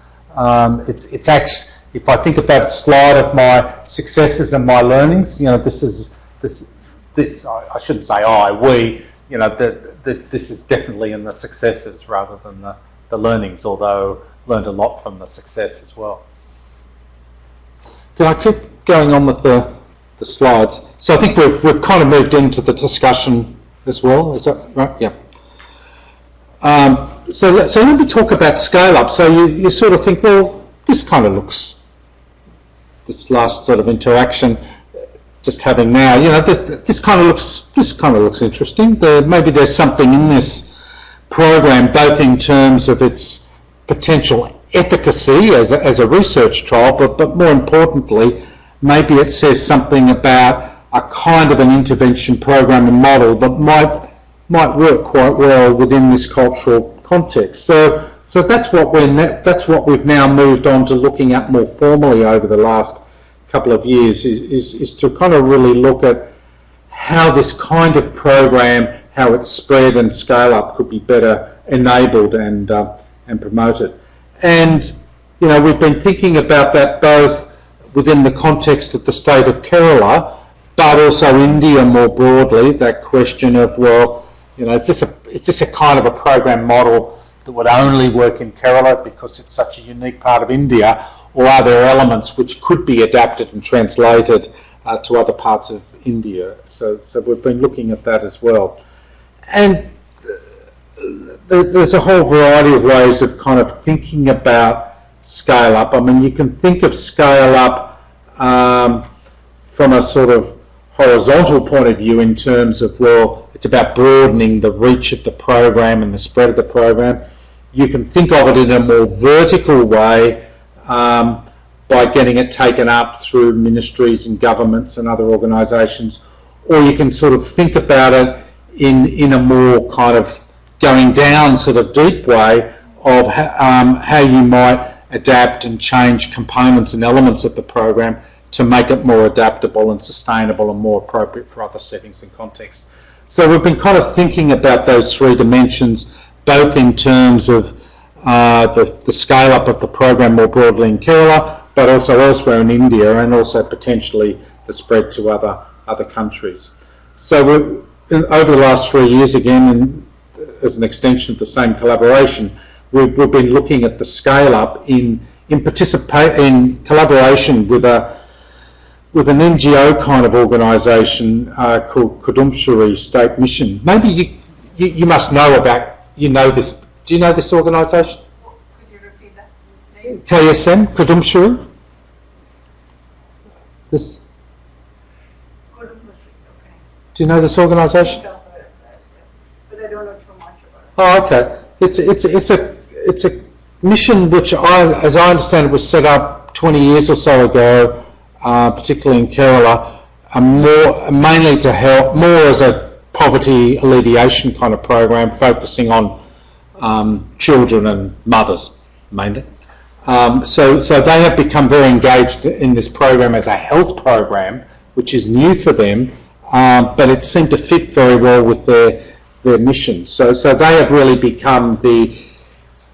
actually, if I think about a slide of my successes and my learnings, this I shouldn't say we, this is definitely in the successes rather than the learnings, although learned a lot from the success as well. Can I keep going on with the slides? So I think we've kind of moved into the discussion as well. Is that right? Yeah. So let me talk about scale up. So you sort of think, well, this kind of looks, this last sort of interaction just having now, this kind of looks interesting. Maybe there's something in this program, both in terms of its potential efficacy as a research trial, but more importantly, maybe it says something about a kind of an intervention program and model that might work quite well within this cultural context. So that's what we've now moved on to looking at more formally over the last couple of years, is to kind of really look at how this kind of program, how its spread and scale up could be better enabled and promoted. And we've been thinking about that both within the context of the state of Kerala, but also India more broadly, that question of, well, you know, is this a kind of a program model that would only work in Kerala because it's such a unique part of India, or are there elements which could be adapted and translated to other parts of India? So we've been looking at that as well. And there's a whole variety of ways of kind of thinking about scale up. I mean, you can think of scale up from a sort of horizontal point of view in terms of, well, it's about broadening the reach of the program and the spread of the program. You can think of it in a more vertical way by getting it taken up through ministries and governments and other organisations, or you can sort of think about it in a more kind of going down sort of deep way of how you might adapt and change components and elements of the program to make it more adaptable and sustainable and more appropriate for other settings and contexts. So we've been kind of thinking about those three dimensions, both in terms of the scale up of the program more broadly in Kerala, but also elsewhere in India, and also potentially the spread to other countries. So over the last 3 years, again, and as an extension of the same collaboration, we've been looking at the scale up in collaboration with an NGO kind of organisation called Kudumshari State Mission. Maybe you must know about, this. Do you know this organisation? Could you repeat that name? KSM, Kudumshari? This. Okay. Do you know this organisation? But I don't know too much about it. Oh, okay. It's a mission which, as I understand it, was set up 20 years or so ago, particularly in Kerala, mainly to help, more as a poverty alleviation kind of program, focusing on children and mothers mainly. So they have become very engaged in this program as a health program, which is new for them, but it seemed to fit very well with their mission. So they have really become the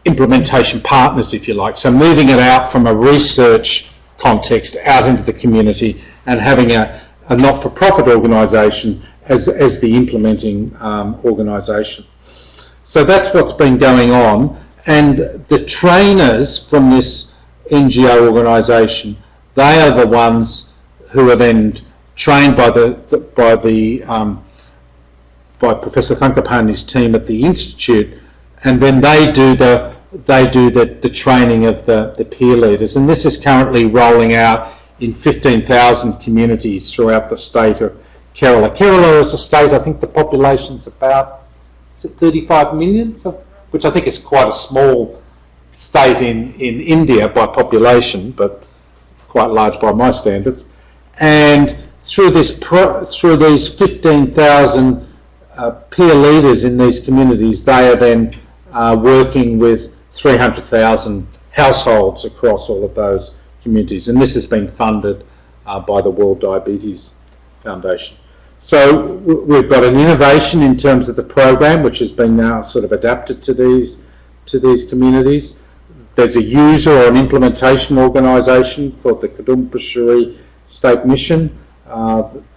implementation partners, if you like. So moving it out from a research context out into the community and having a not-for-profit organisation as the implementing organisation. So that's what's been going on. And the trainers from this NGO organisation, they are the ones who are then trained by Professor Thankapani's team at the institute, and then they do the training of the peer leaders. And this is currently rolling out in 15,000 communities throughout the state of Kerala. Kerala as a state, I think the population's about, is it 35 million? So, which I think is quite a small state in India by population, but quite large by my standards. And through these 15,000 peer leaders in these communities, they are then working with 300,000 households across all of those communities, and this has been funded by the World Diabetes Foundation. So we've got an innovation in terms of the program, which has been now sort of adapted to these communities. There's a user or an implementation organisation called the Kudumshari State Mission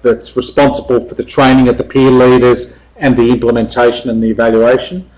that's responsible for the training of the peer leaders and the implementation and the evaluation.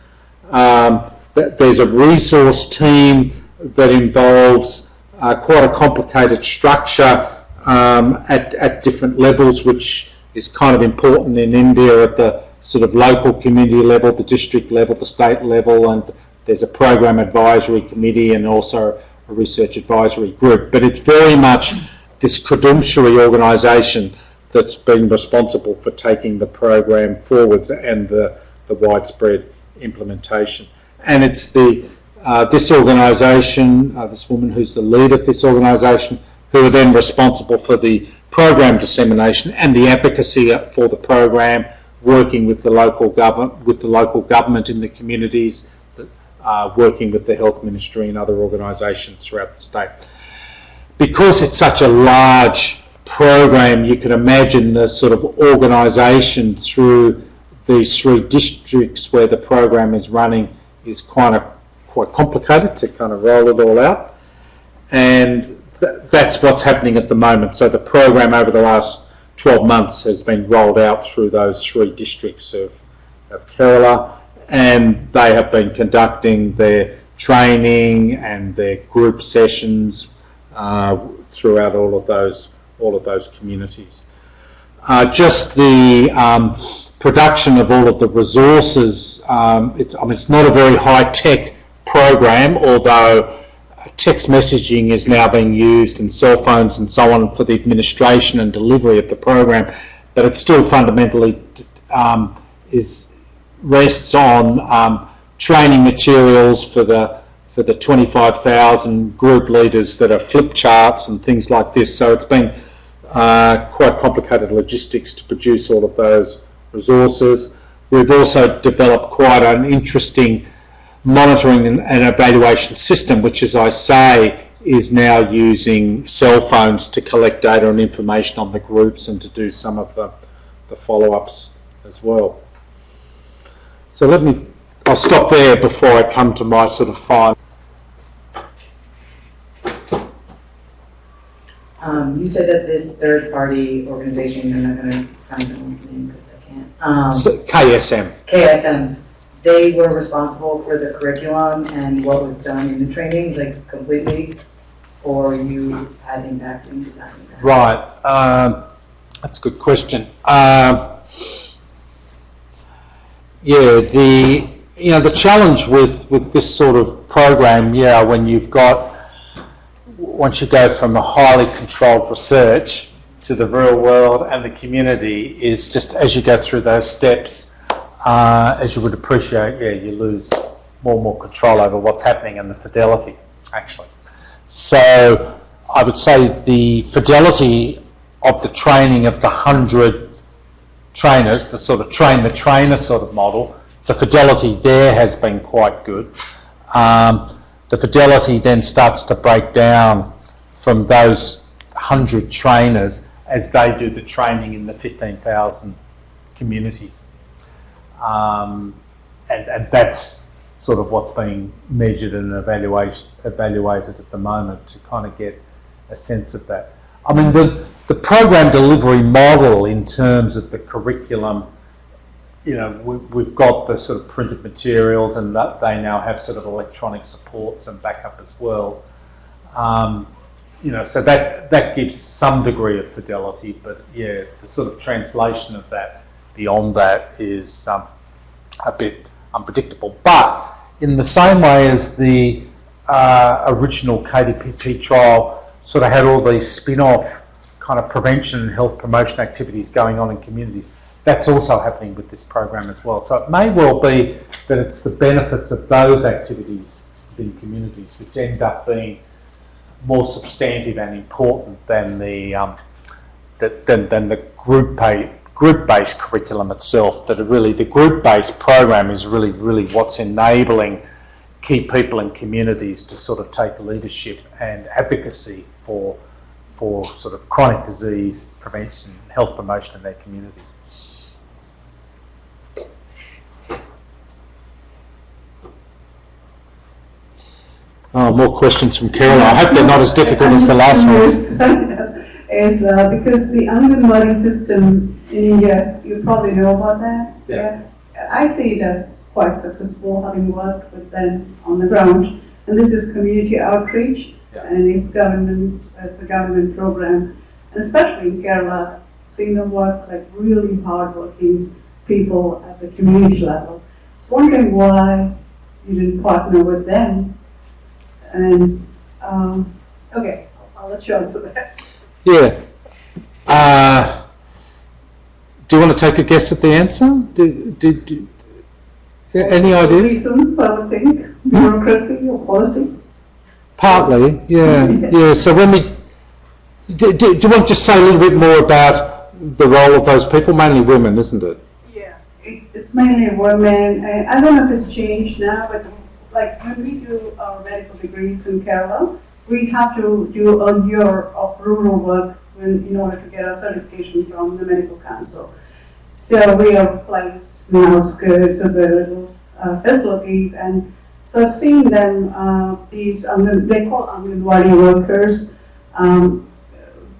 There's a resource team that involves quite a complicated structure at different levels, which is kind of important in India at the sort of local community level, the district level, the state level, and there's a program advisory committee and also a research advisory group. But it's very much this Kudumshari organisation that's been responsible for taking the program forwards and the widespread implementation. And it's this organisation, this woman who's the lead of this organisation, who are then responsible for the program dissemination and the advocacy for the program, working with the local government in the communities, working with the health ministry and other organisations throughout the state. Because it's such a large program, you can imagine the sort of organisation through these 3 districts where the program is running is quite complicated to kind of roll it all out. And that's what's happening at the moment. So the program over the last 12 months has been rolled out through those 3 districts of Kerala, and they have been conducting their training and their group sessions throughout all of those communities. Just the production of all of the resources. It's not a very high-tech program, although text messaging is now being used and cell phones and so on for the administration and delivery of the program, but it still fundamentally rests on training materials for the 25,000 group leaders that are flip charts and things like this. So it's been quite complicated logistics to produce all of those resources. We've also developed quite an interesting monitoring and evaluation system, which, as I say, is now using cell phones to collect data and information on the groups and to do some of the follow-ups as well. So I'll stop there before I come to my sort of final. You said that this third-party organization, I'm not going to pronounce the name because I can't. So KSM. KSM, they were responsible for the curriculum and what was done in the trainings, like completely, or you had impact in designing that? Right. That's a good question. Yeah, the challenge with this sort of program, once you go from the highly controlled research to the real world and the community, is just as you go through those steps, as you would appreciate, you lose more and more control over what's happening and the fidelity, actually. So I would say the fidelity of the training of the 100 trainers, the sort of train the trainer sort of model, the fidelity there has been quite good. The fidelity then starts to break down from those 100 trainers as they do the training in the 15,000 communities. And that's sort of what's being measured and evaluated at the moment to kind of get a sense of that. I mean, the program delivery model in terms of the curriculum, we've got the sort of printed materials, and that they now have sort of electronic supports and backup as well. So that gives some degree of fidelity, but yeah, the sort of translation of that beyond that is a bit unpredictable. But in the same way as the original KDPP trial sort of had all these spin-off kind of prevention and health promotion activities going on in communities, that's also happening with this program as well. So it may well be that it's the benefits of those activities in communities which end up being more substantive and important than the group-based curriculum itself. That really the group-based program is really what's enabling key people in communities to sort of take leadership and advocacy for sort of chronic disease prevention and health promotion in their communities. Oh, more questions from Kerala. I hope they're not as difficult as the last ones. Is because the Anganwadi system in India, you probably know about that. Yeah. I see it as quite successful, having worked with them on the ground. And this is community outreach, and it's a government program. And especially in Kerala, seeing them work like really hardworking people at the community level. I was wondering why you didn't partner with them. And okay, I'll let you answer that. Yeah. Do you want to take a guess at the answer? Any idea? Reasons, I would think. Bureaucracy or politics? Partly, yeah. Yeah. So when we... Do you want to just say a little bit more about the role of those people? Mainly women, isn't it? Yeah, it's mainly women. I don't know if it's changed now, but like when we do our medical degrees in Kerala, we have to do a year of rural work in order to get our certification from the medical council. So we are placed in the outskirts of the little facilities, and so I've seen them, they call Anganwadi workers,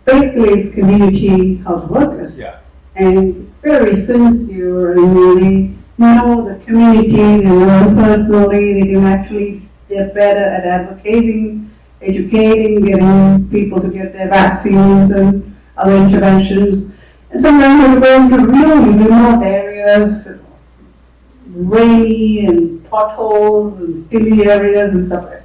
basically it's community health workers. Yeah. And very sincere and really know the community, they learn personally, they can actually get better at advocating, educating, getting people to get their vaccines and other interventions. And sometimes we're going to really remote areas, rainy and potholes and hilly areas and stuff like that.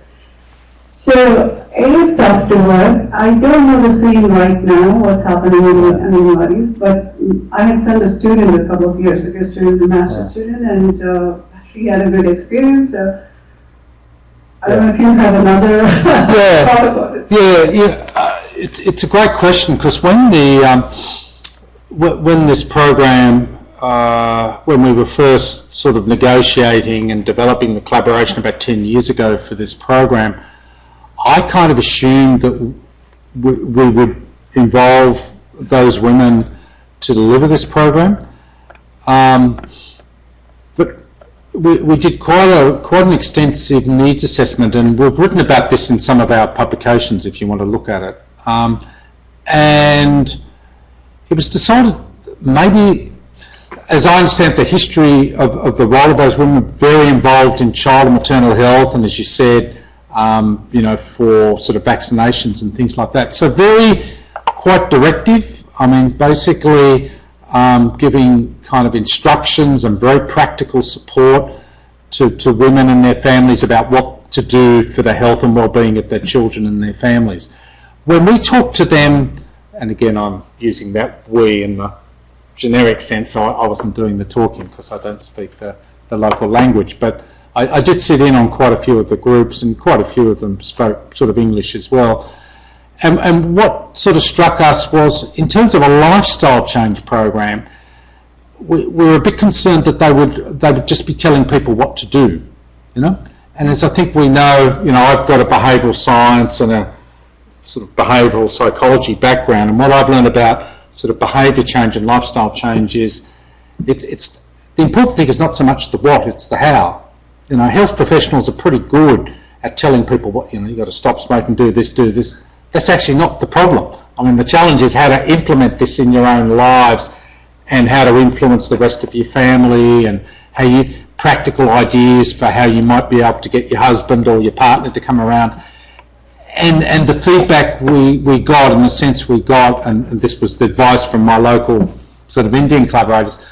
So it is tough to work. I don't know the scene right now, what's happening in the anybodies, but I had sent a student a couple of years ago, a master's student, and she had a good experience. So I don't know if you have another thought about it. It's a great question, because when this program, when we were first sort of negotiating and developing the collaboration about 10 years ago for this program, I kind of assumed that we would involve those women to deliver this program. But we did quite an extensive needs assessment, and we've written about this in some of our publications if you want to look at it. And it was decided, maybe, as I understand the history of the role of those women, very involved in child and maternal health, and as you said, for sort of vaccinations and things like that. So quite directive. I mean, basically giving kind of instructions and very practical support to women and their families about what to do for the health and well-being of their children and their families. When we talk to them, and again I'm using that we in the generic sense, I wasn't doing the talking because I don't speak the local language, but I did sit in on quite a few of the groups, and quite a few of them spoke sort of English as well. And what sort of struck us was, in terms of a lifestyle change program, we were a bit concerned that they would just be telling people what to do, And as I think we know, I've got a behavioural science and a sort of behavioural psychology background, and what I've learned about sort of behaviour change and lifestyle change is, it's the important thing is not so much the what, it's the how. Health professionals are pretty good at telling people what, you've got to stop smoking, do this. That's actually not the problem. I mean, the challenge is how to implement this in your own lives, and how to influence the rest of your family, and practical ideas for how you might be able to get your husband or your partner to come around. And the feedback we got, and the sense we got, and this was the advice from my local sort of Indian collaborators,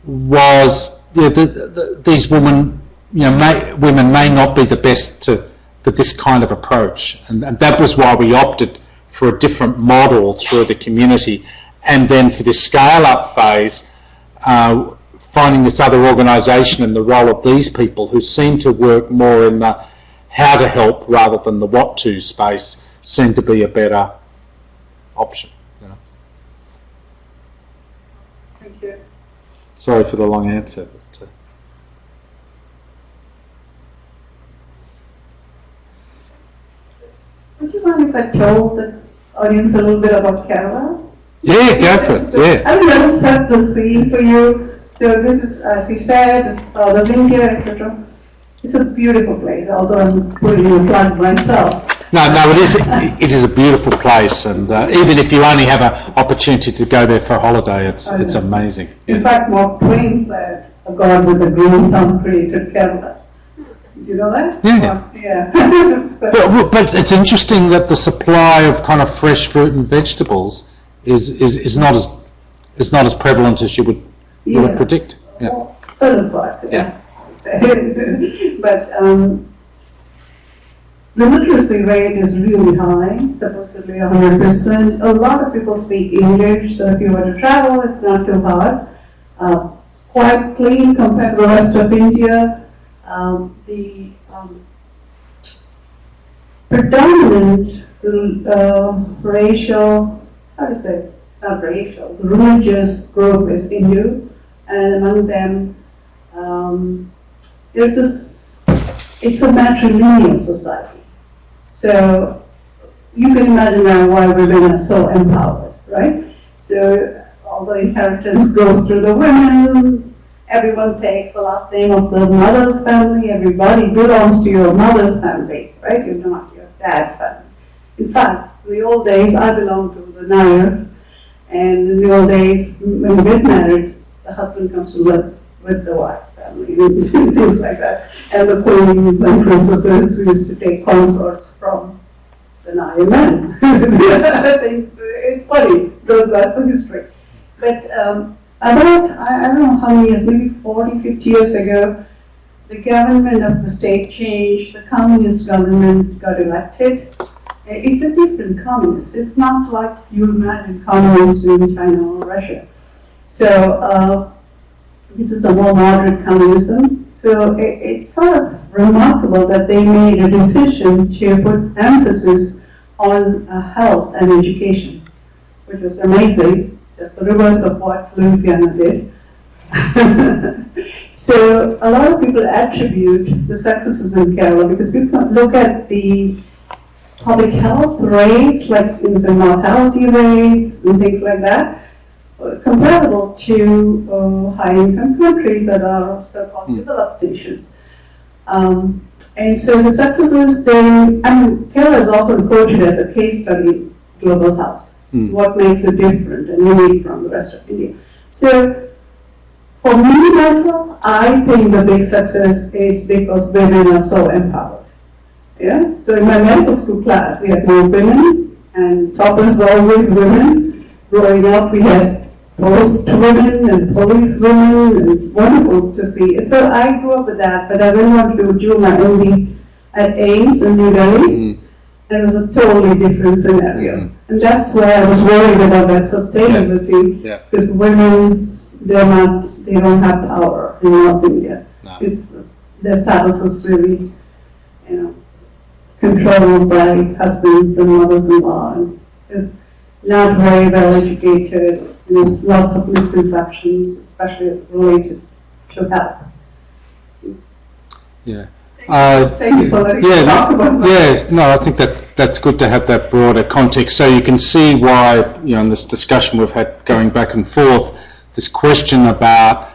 was these women may not be the best for this kind of approach, and that was why we opted for a different model through the community. And then for this scale-up phase, finding this other organisation and the role of these people who seem to work more in the how to help rather than the what to space seemed to be a better option. Thank you. Sorry for the long answer. But, would you mind if I told the audience a little bit about Kerala? Yeah, go for it. Yeah. I think that will set the scene for you. So this is, as you said, south of India, etc. It's a beautiful place, although I'm putting in a plug myself. No, it is a beautiful place, and even if you only have an opportunity to go there for a holiday, it's amazing. In fact, Mark Twain said, "A god with a green thumb created Kerala." Do you know that? Yeah. Yeah. So, but it's interesting that the supply of kind of fresh fruit and vegetables is not as prevalent as you would predict. Yeah. Well, certain parts, yeah. But the literacy rate is really high, supposedly 100%. A lot of people speak English, so if you were to travel, it's not too hard. Quite clean compared to the rest of India. The predominant racial, how to say, it's not racial, it's religious group is Hindu, and among them it's a matrilineal society. So you can imagine now why women are so empowered, right? So although inheritance goes through the women, everyone takes the last name of the mother's family, everybody belongs to your mother's family, right? You're not your dad's family. In fact, in the old days, I belong to the Nayars, and in the old days, when we get married, the husband comes to live with the wife's family and things like that. And the queens and princesses used to take consorts from the Nayar men. It's funny, because that's a history. But about, I don't know how many years, maybe 40, 50 years ago, the government of the state changed, the communist government got elected. It's a different communist. It's not like you imagine communists in China or Russia. So this is a more moderate communism. So it's sort of remarkable that they made a decision to put emphasis on health and education, which was amazing, just the reverse of what Louisiana did. So a lot of people attribute the successes in Kerala because people look at the public health rates, like the mortality rates and things like that, comparable to high-income countries that are so-called developed nations. And so the successes, Kerala is often quoted as a case study in global health. What makes it different and unique from the rest of India. So for me, myself, I think the big success is because women are so empowered. Yeah. So in my medical school class, we had more women, and toppers were always women. Growing up, we had post women and police women, and wonderful to see. So I grew up with that, but I went on to do my MD at AIMS in New Delhi. And it was a totally different scenario. And that's why I was worried about that sustainability, because women, they don't have power in North India. No. Their status is really, controlled by husbands and mothers-in-law, and is not very well educated. There's lots of misconceptions, especially related to health. Yeah. Thank you for letting me talk about that. Yes, no, I think that's good to have that broader context, so you can see why, in this discussion we've had going back and forth, this question about,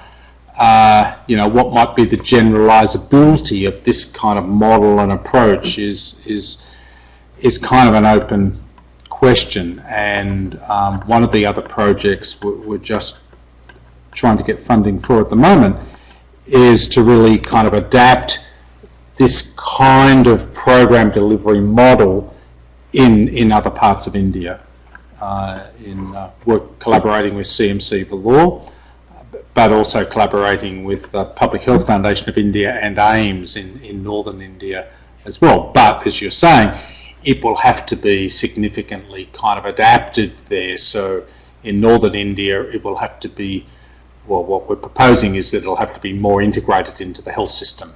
what might be the generalizability of this kind of model and approach is kind of an open question. And one of the other projects we're just trying to get funding for at the moment is to really kind of adapt this kind of program delivery model in other parts of India, work collaborating with CMC for Law, but also collaborating with the Public Health Foundation of India and AIMS in northern India as well. But as you're saying, it will have to be significantly kind of adapted there. So in northern India, it will have to be, well, what we're proposing is that it'll have to be more integrated into the health system.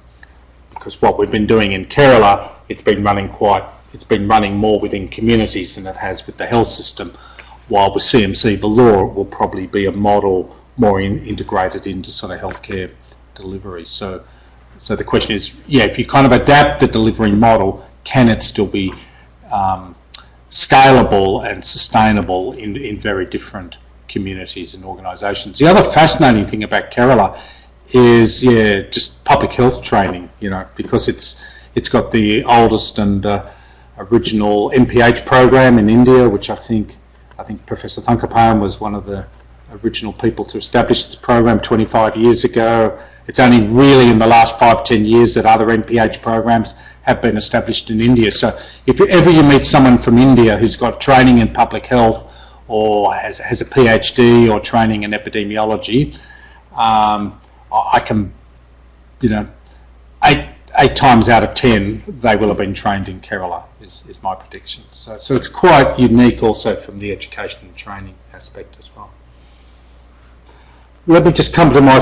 Because what we've been doing in Kerala, it's been running more within communities than it has with the health system, while with CMC the law it will probably be a model more integrated into sort of healthcare delivery. So the question is, if you kind of adapt the delivery model, can it still be scalable and sustainable in very different communities and organisations? The other fascinating thing about Kerala is just public health training, because it's got the oldest and original MPH program in India, which I think Professor Thankapayam was one of the original people to establish this program 25 years ago. It's only really in the last 5-10 years that other MPH programs have been established in India. So if ever you meet someone from India who's got training in public health or has a PhD or training in epidemiology, I can, 8 times out of 10, they will have been trained in Kerala, is my prediction. So it's quite unique also from the education and training aspect as well. Let me just come to my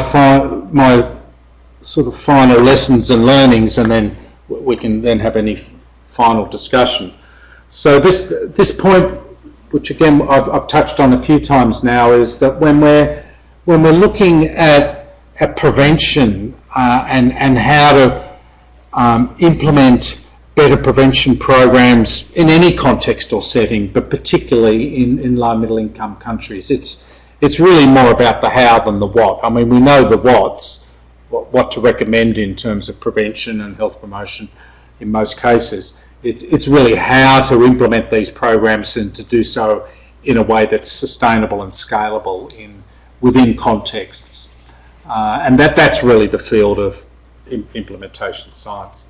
sort of final lessons and learnings, and then we can then have any final discussion. So this point, which again I've touched on a few times now, is that when we're looking at prevention and how to implement better prevention programs in any context or setting, but particularly in low middle income countries, it's really more about the how than the what. I mean, we know the what to recommend in terms of prevention and health promotion in most cases. It's really how to implement these programs and to do so in a way that's sustainable and scalable within contexts. And that's really the field of implementation science.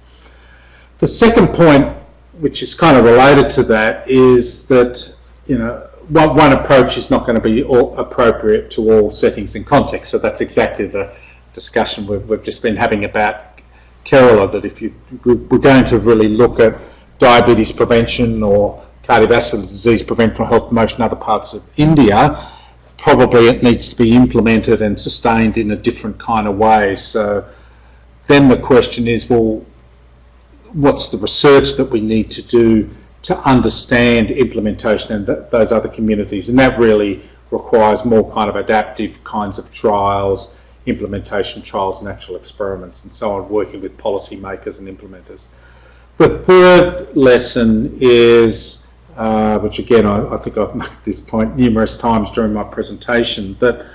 The second point, which is kind of related to that, is that, you know, one approach is not going to be appropriate to all settings and contexts. So that's exactly the discussion we've just been having about Kerala, that if we're going to really look at diabetes prevention or cardiovascular disease prevention or health promotion in other parts of India, probably it needs to be implemented and sustained in a different kind of way. So then the question is, well, what's the research that we need to do to understand implementation in those other communities? And that really requires more kind of adaptive kinds of trials, implementation trials, natural experiments and so on, working with policymakers and implementers. The third lesson is, which again I think I've made this point numerous times during my presentation, that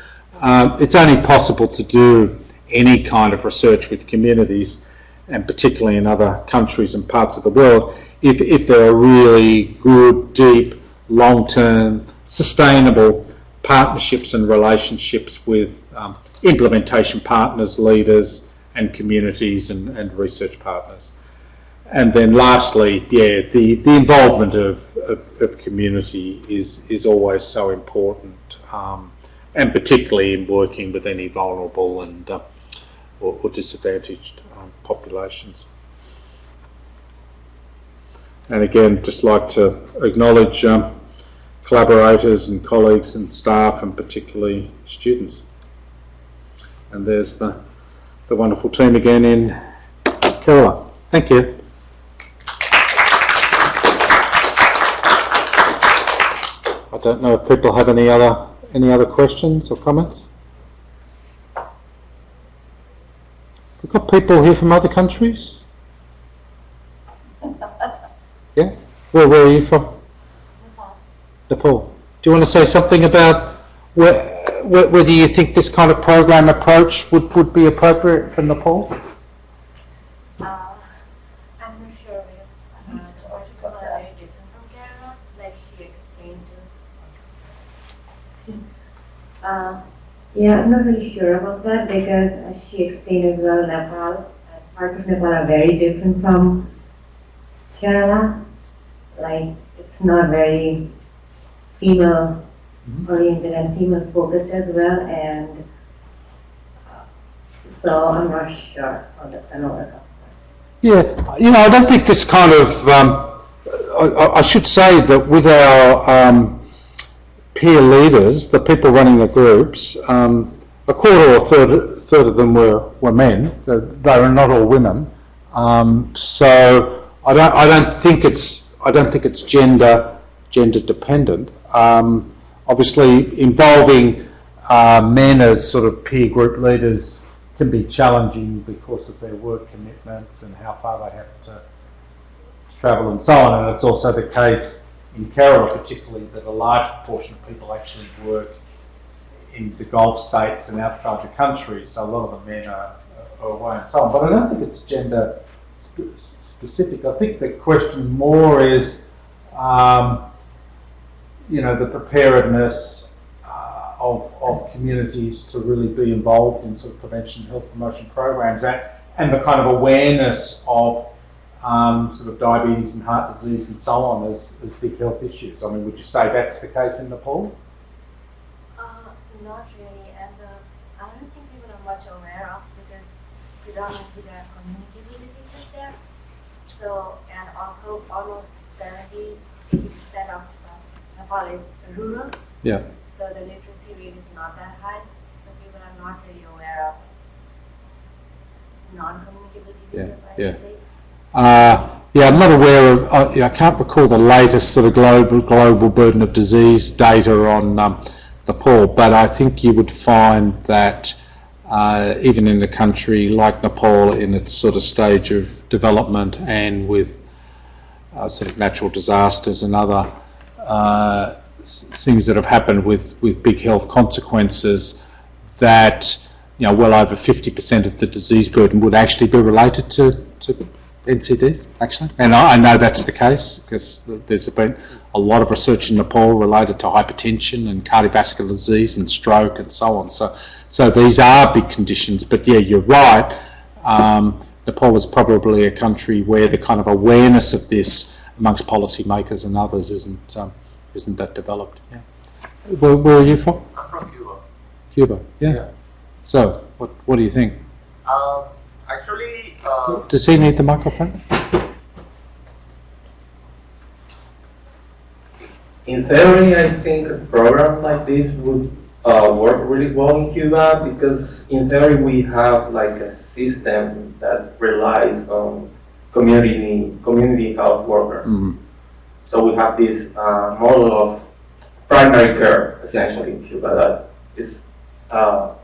it's only possible to do any kind of research with communities, and particularly in other countries and parts of the world, if there are really good, deep, long-term, sustainable partnerships and relationships with implementation partners, leaders and communities and research partners. And then lastly, yeah, the involvement of community is always so important, and particularly in working with any vulnerable and or disadvantaged populations. And again, just like to acknowledge collaborators and colleagues and staff, and particularly students. And there's the wonderful team again in Kerala. Thank you. I don't know if people have any other questions or comments. We've got people here from other countries. Yeah? Where are you from? Nepal. Do you want to say something about whether you think this kind of program approach would be appropriate for Nepal? I'm not sure, because the Orskos are very different from Kerala, like she explained to. Yeah, I'm not really sure about that, because as she explained as well, Nepal, parts of Nepal are very different from Kerala. Like, it's not very female oriented and female focused as well, and so I'm not sure how that's going to work out. Yeah, you know, I don't think this kind of, I should say that with our peer leaders, the people running the groups, a quarter or third of them were men. They were not all women. So I don't think it's gender dependent. Obviously, involving men as sort of peer group leaders can be challenging because of their work commitments and how far they have to travel and so on. And it's also the case in Kerala, particularly, that a large proportion of people actually work in the Gulf states and outside the country. So a lot of the men are away and so on. But I don't think it's gender specific. I think the question more is, you know, the preparedness of communities to really be involved in sort of prevention and health promotion programs, and the kind of awareness of sort of diabetes and heart disease and so on as big health issues. I mean, would you say that's the case in Nepal? Not really, and I don't think people are much aware of, because predominantly there are communicable diseases there. So, and also almost 70-80% of Nepal is rural. Yeah. So the literacy rate is not that high. So people are not really aware of non-communicable diseases, I would say. Yeah, I'm not aware of, I can't recall the latest sort of global burden of disease data on Nepal, but I think you would find that even in a country like Nepal, in its sort of stage of development and with sort of natural disasters and other things that have happened with big health consequences, that, you know, well over 50% of the disease burden would actually be related to NCDs, actually. And I know that's the case because there's been a lot of research in Nepal related to hypertension and cardiovascular disease and stroke and so on. So these are big conditions. But yeah, you're right. Nepal is probably a country where the kind of awareness of this amongst policymakers and others isn't that developed. Yeah. Where are you from? I'm from Cuba. Cuba, yeah. So, what do you think? Actually, Does he need the microphone? in theory, I think a program like this would work really well in Cuba because in theory we have like a system that relies on community health workers. Mm-hmm. So we have this model of primary care essentially in Cuba that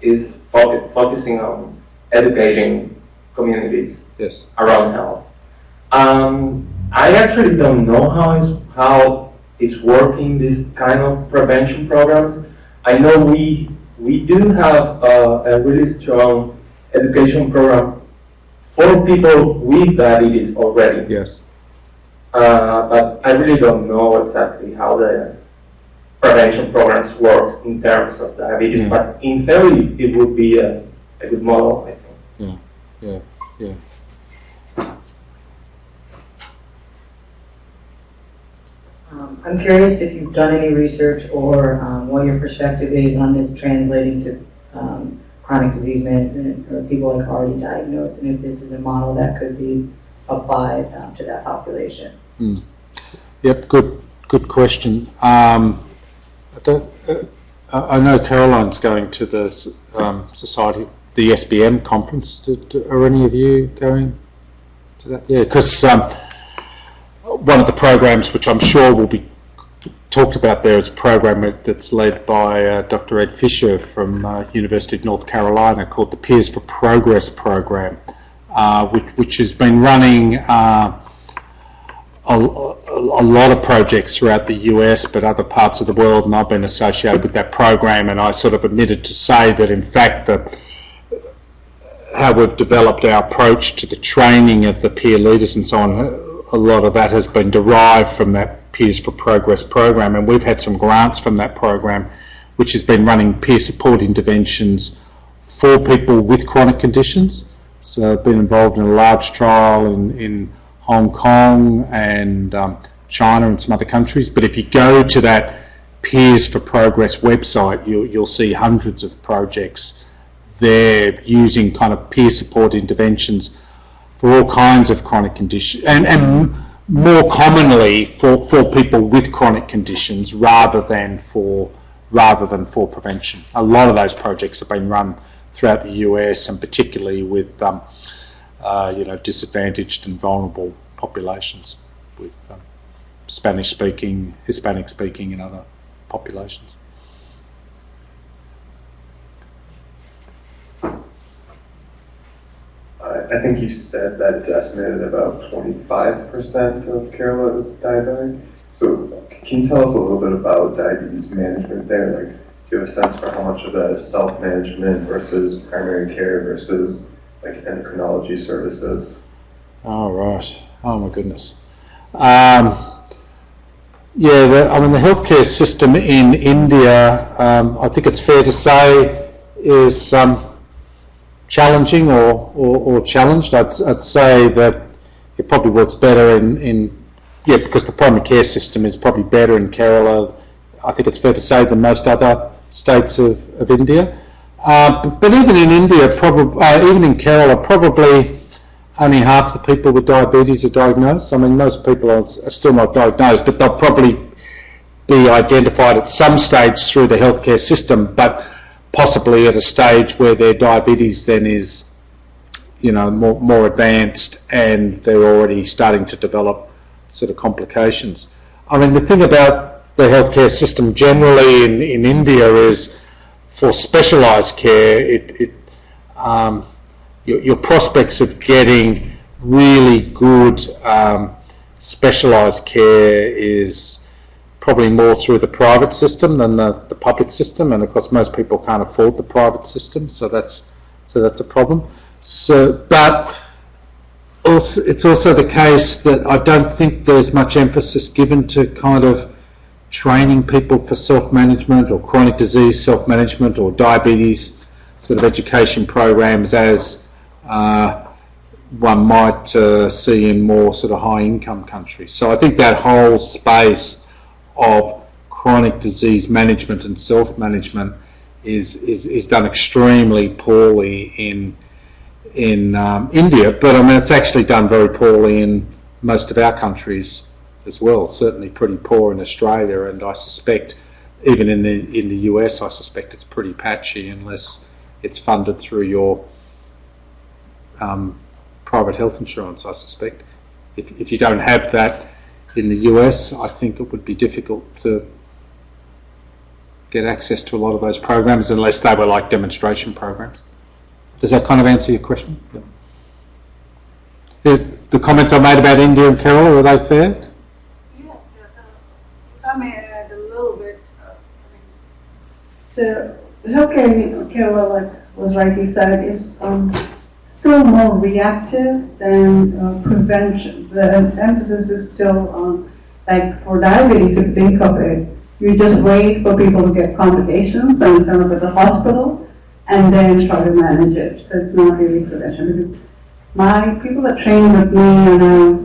is focusing on educating communities Yes. around health. I actually don't know how it's working, this kind of prevention programs. I know we do have a really strong education program for people with diabetes already. Yes. But I really don't know exactly how the prevention programs work in terms of diabetes. Yeah. But in theory, it would be a good model, I think. Yeah. I'm curious if you've done any research or what your perspective is on this translating to chronic disease management or people like already diagnosed, and if this is a model that could be applied to that population. Yep. Good question. I know Caroline's going to the society, the SBM conference. Are any of you going to that? Yeah, because one of the programs, which I'm sure will be talked about there, is a program that's led by Dr. Ed Fisher from University of North Carolina called the Peers for Progress program, which has been running a lot of projects throughout the US, but other parts of the world, and I've been associated with that program, and I sort of admitted to say that in fact how we've developed our approach to the training of the peer leaders and so on, a lot of that has been derived from that Peers for Progress program, and we've had some grants from that program which has been running peer support interventions for people with chronic conditions. So I've been involved in a large trial in Hong Kong and China and some other countries, but if you go to that Peers for Progress website, you'll see hundreds of projects there using kind of peer support interventions for all kinds of chronic conditions, and more commonly for people with chronic conditions rather than for prevention. A lot of those projects have been run throughout the US, and particularly with disadvantaged and vulnerable populations, with Spanish-speaking, Hispanic-speaking, and other populations. I think you said that it's estimated about 25% of Kerala is diabetic. So can you tell us a little bit about diabetes management there? Like, do you have a sense for how much of that is self-management versus primary care versus like endocrinology services? Oh, right. Oh, my goodness. The healthcare system in India, I think it's fair to say, is challenging or challenged. I'd say that it probably works better because the primary care system is probably better in Kerala, I think it's fair to say, than most other states of India. But even in India, even in Kerala, probably only half the people with diabetes are diagnosed. I mean, most people are still not diagnosed, but they'll probably be identified at some stage through the healthcare system, but possibly at a stage where their diabetes then is, more advanced, and they're already starting to develop sort of complications. I mean, the thing about the healthcare system generally in India is, for specialised care, your prospects of getting really good specialised care is probably more through the private system than the public system, and of course most people can't afford the private system, so that's a problem. But it's also the case that I don't think there's much emphasis given to kind of training people for self-management or chronic disease self-management or diabetes sort of education programs as one might see in more sort of high-income countries. So I think that whole space of chronic disease management and self-management is done extremely poorly in India, but I mean it's actually done very poorly in most of our countries as well. Certainly pretty poor in Australia, and I suspect even in the US, I suspect it's pretty patchy unless it's funded through your private health insurance. I suspect if you don't have that in the US, I think it would be difficult to get access to a lot of those programs unless they were like demonstration programs. Does that kind of answer your question? Yeah. The comments I made about India and Kerala, are they fair? Yes. If I may add a little bit. So healthcare in Kerala, like was rightly said, is still more reactive than prevention. The emphasis is still on, like for diabetes, if you think of it, you just wait for people to get complications and turn up at the hospital and then try to manage it. So it's not really prevention, because my people that train with me are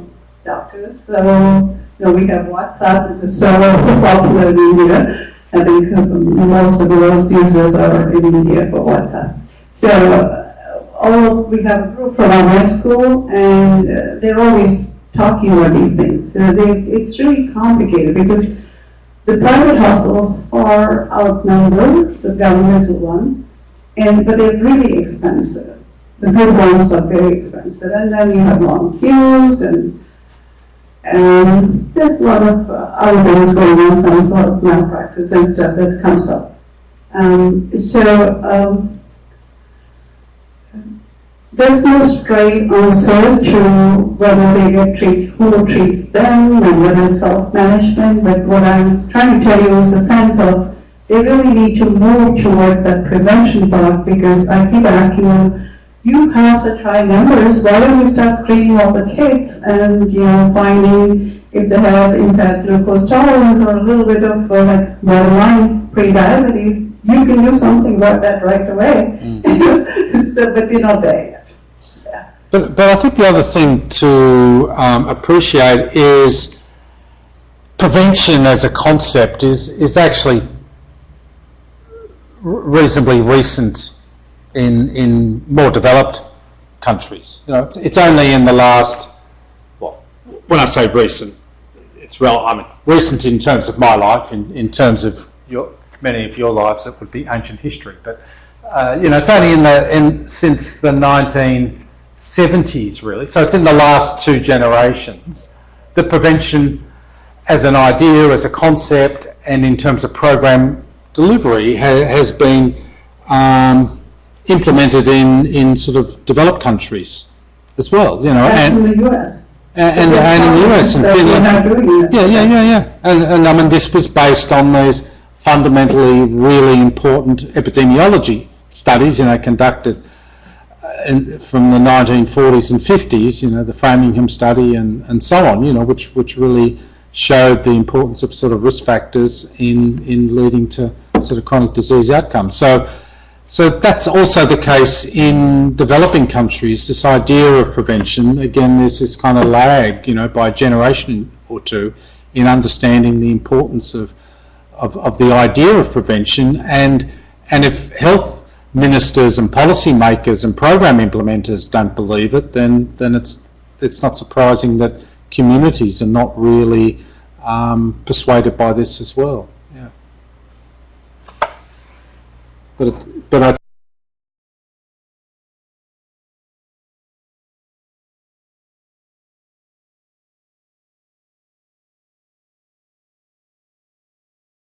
doctors, so we have WhatsApp, which is so popular in India. I think most of the world's users are in India for WhatsApp. So we have a group from our med school, and they're always talking about these things. So it's really complicated because the private hospitals are outnumbered the governmental ones, but they're really expensive. The good ones are very expensive, and then you have long queues, and there's a lot of other things going on, a lot of malpractice and stuff that comes up. There's no straight answer to whether they get treated, who treats them, and whether it's self-management, but what I'm trying to tell you is a sense of they really need to move towards that prevention part, because I keep asking them, you have such high numbers, why don't we start screening all the kids and finding if they have impaired glucose tolerance or a little bit of like borderline pre-diabetes, you can do something about that right away. So, but you're not there yet. Yeah. But I think the other thing to appreciate is prevention as a concept is actually reasonably recent in more developed countries. It's only in the last, well, when I say recent, it's recent in terms of my life, in terms of many of your lives, it would be ancient history. But it's only since the 1970s, really. So it's in the last two generations that prevention, as an idea, as a concept, and in terms of program delivery, has been implemented in sort of developed countries as well. And in the US. And in the US and Finland. Yeah. And I mean, this was based on these fundamentally really important epidemiology studies, conducted from the 1940s and 50s, the Framingham study and so on, which really showed the importance of sort of risk factors in leading to sort of chronic disease outcomes. So that's also the case in developing countries. This idea of prevention, again, there's this kind of lag, by a generation or two in understanding the importance of the idea of prevention, and if health ministers and policymakers and program implementers don't believe it, then it's not surprising that communities are not really persuaded by this as well. Yeah. But I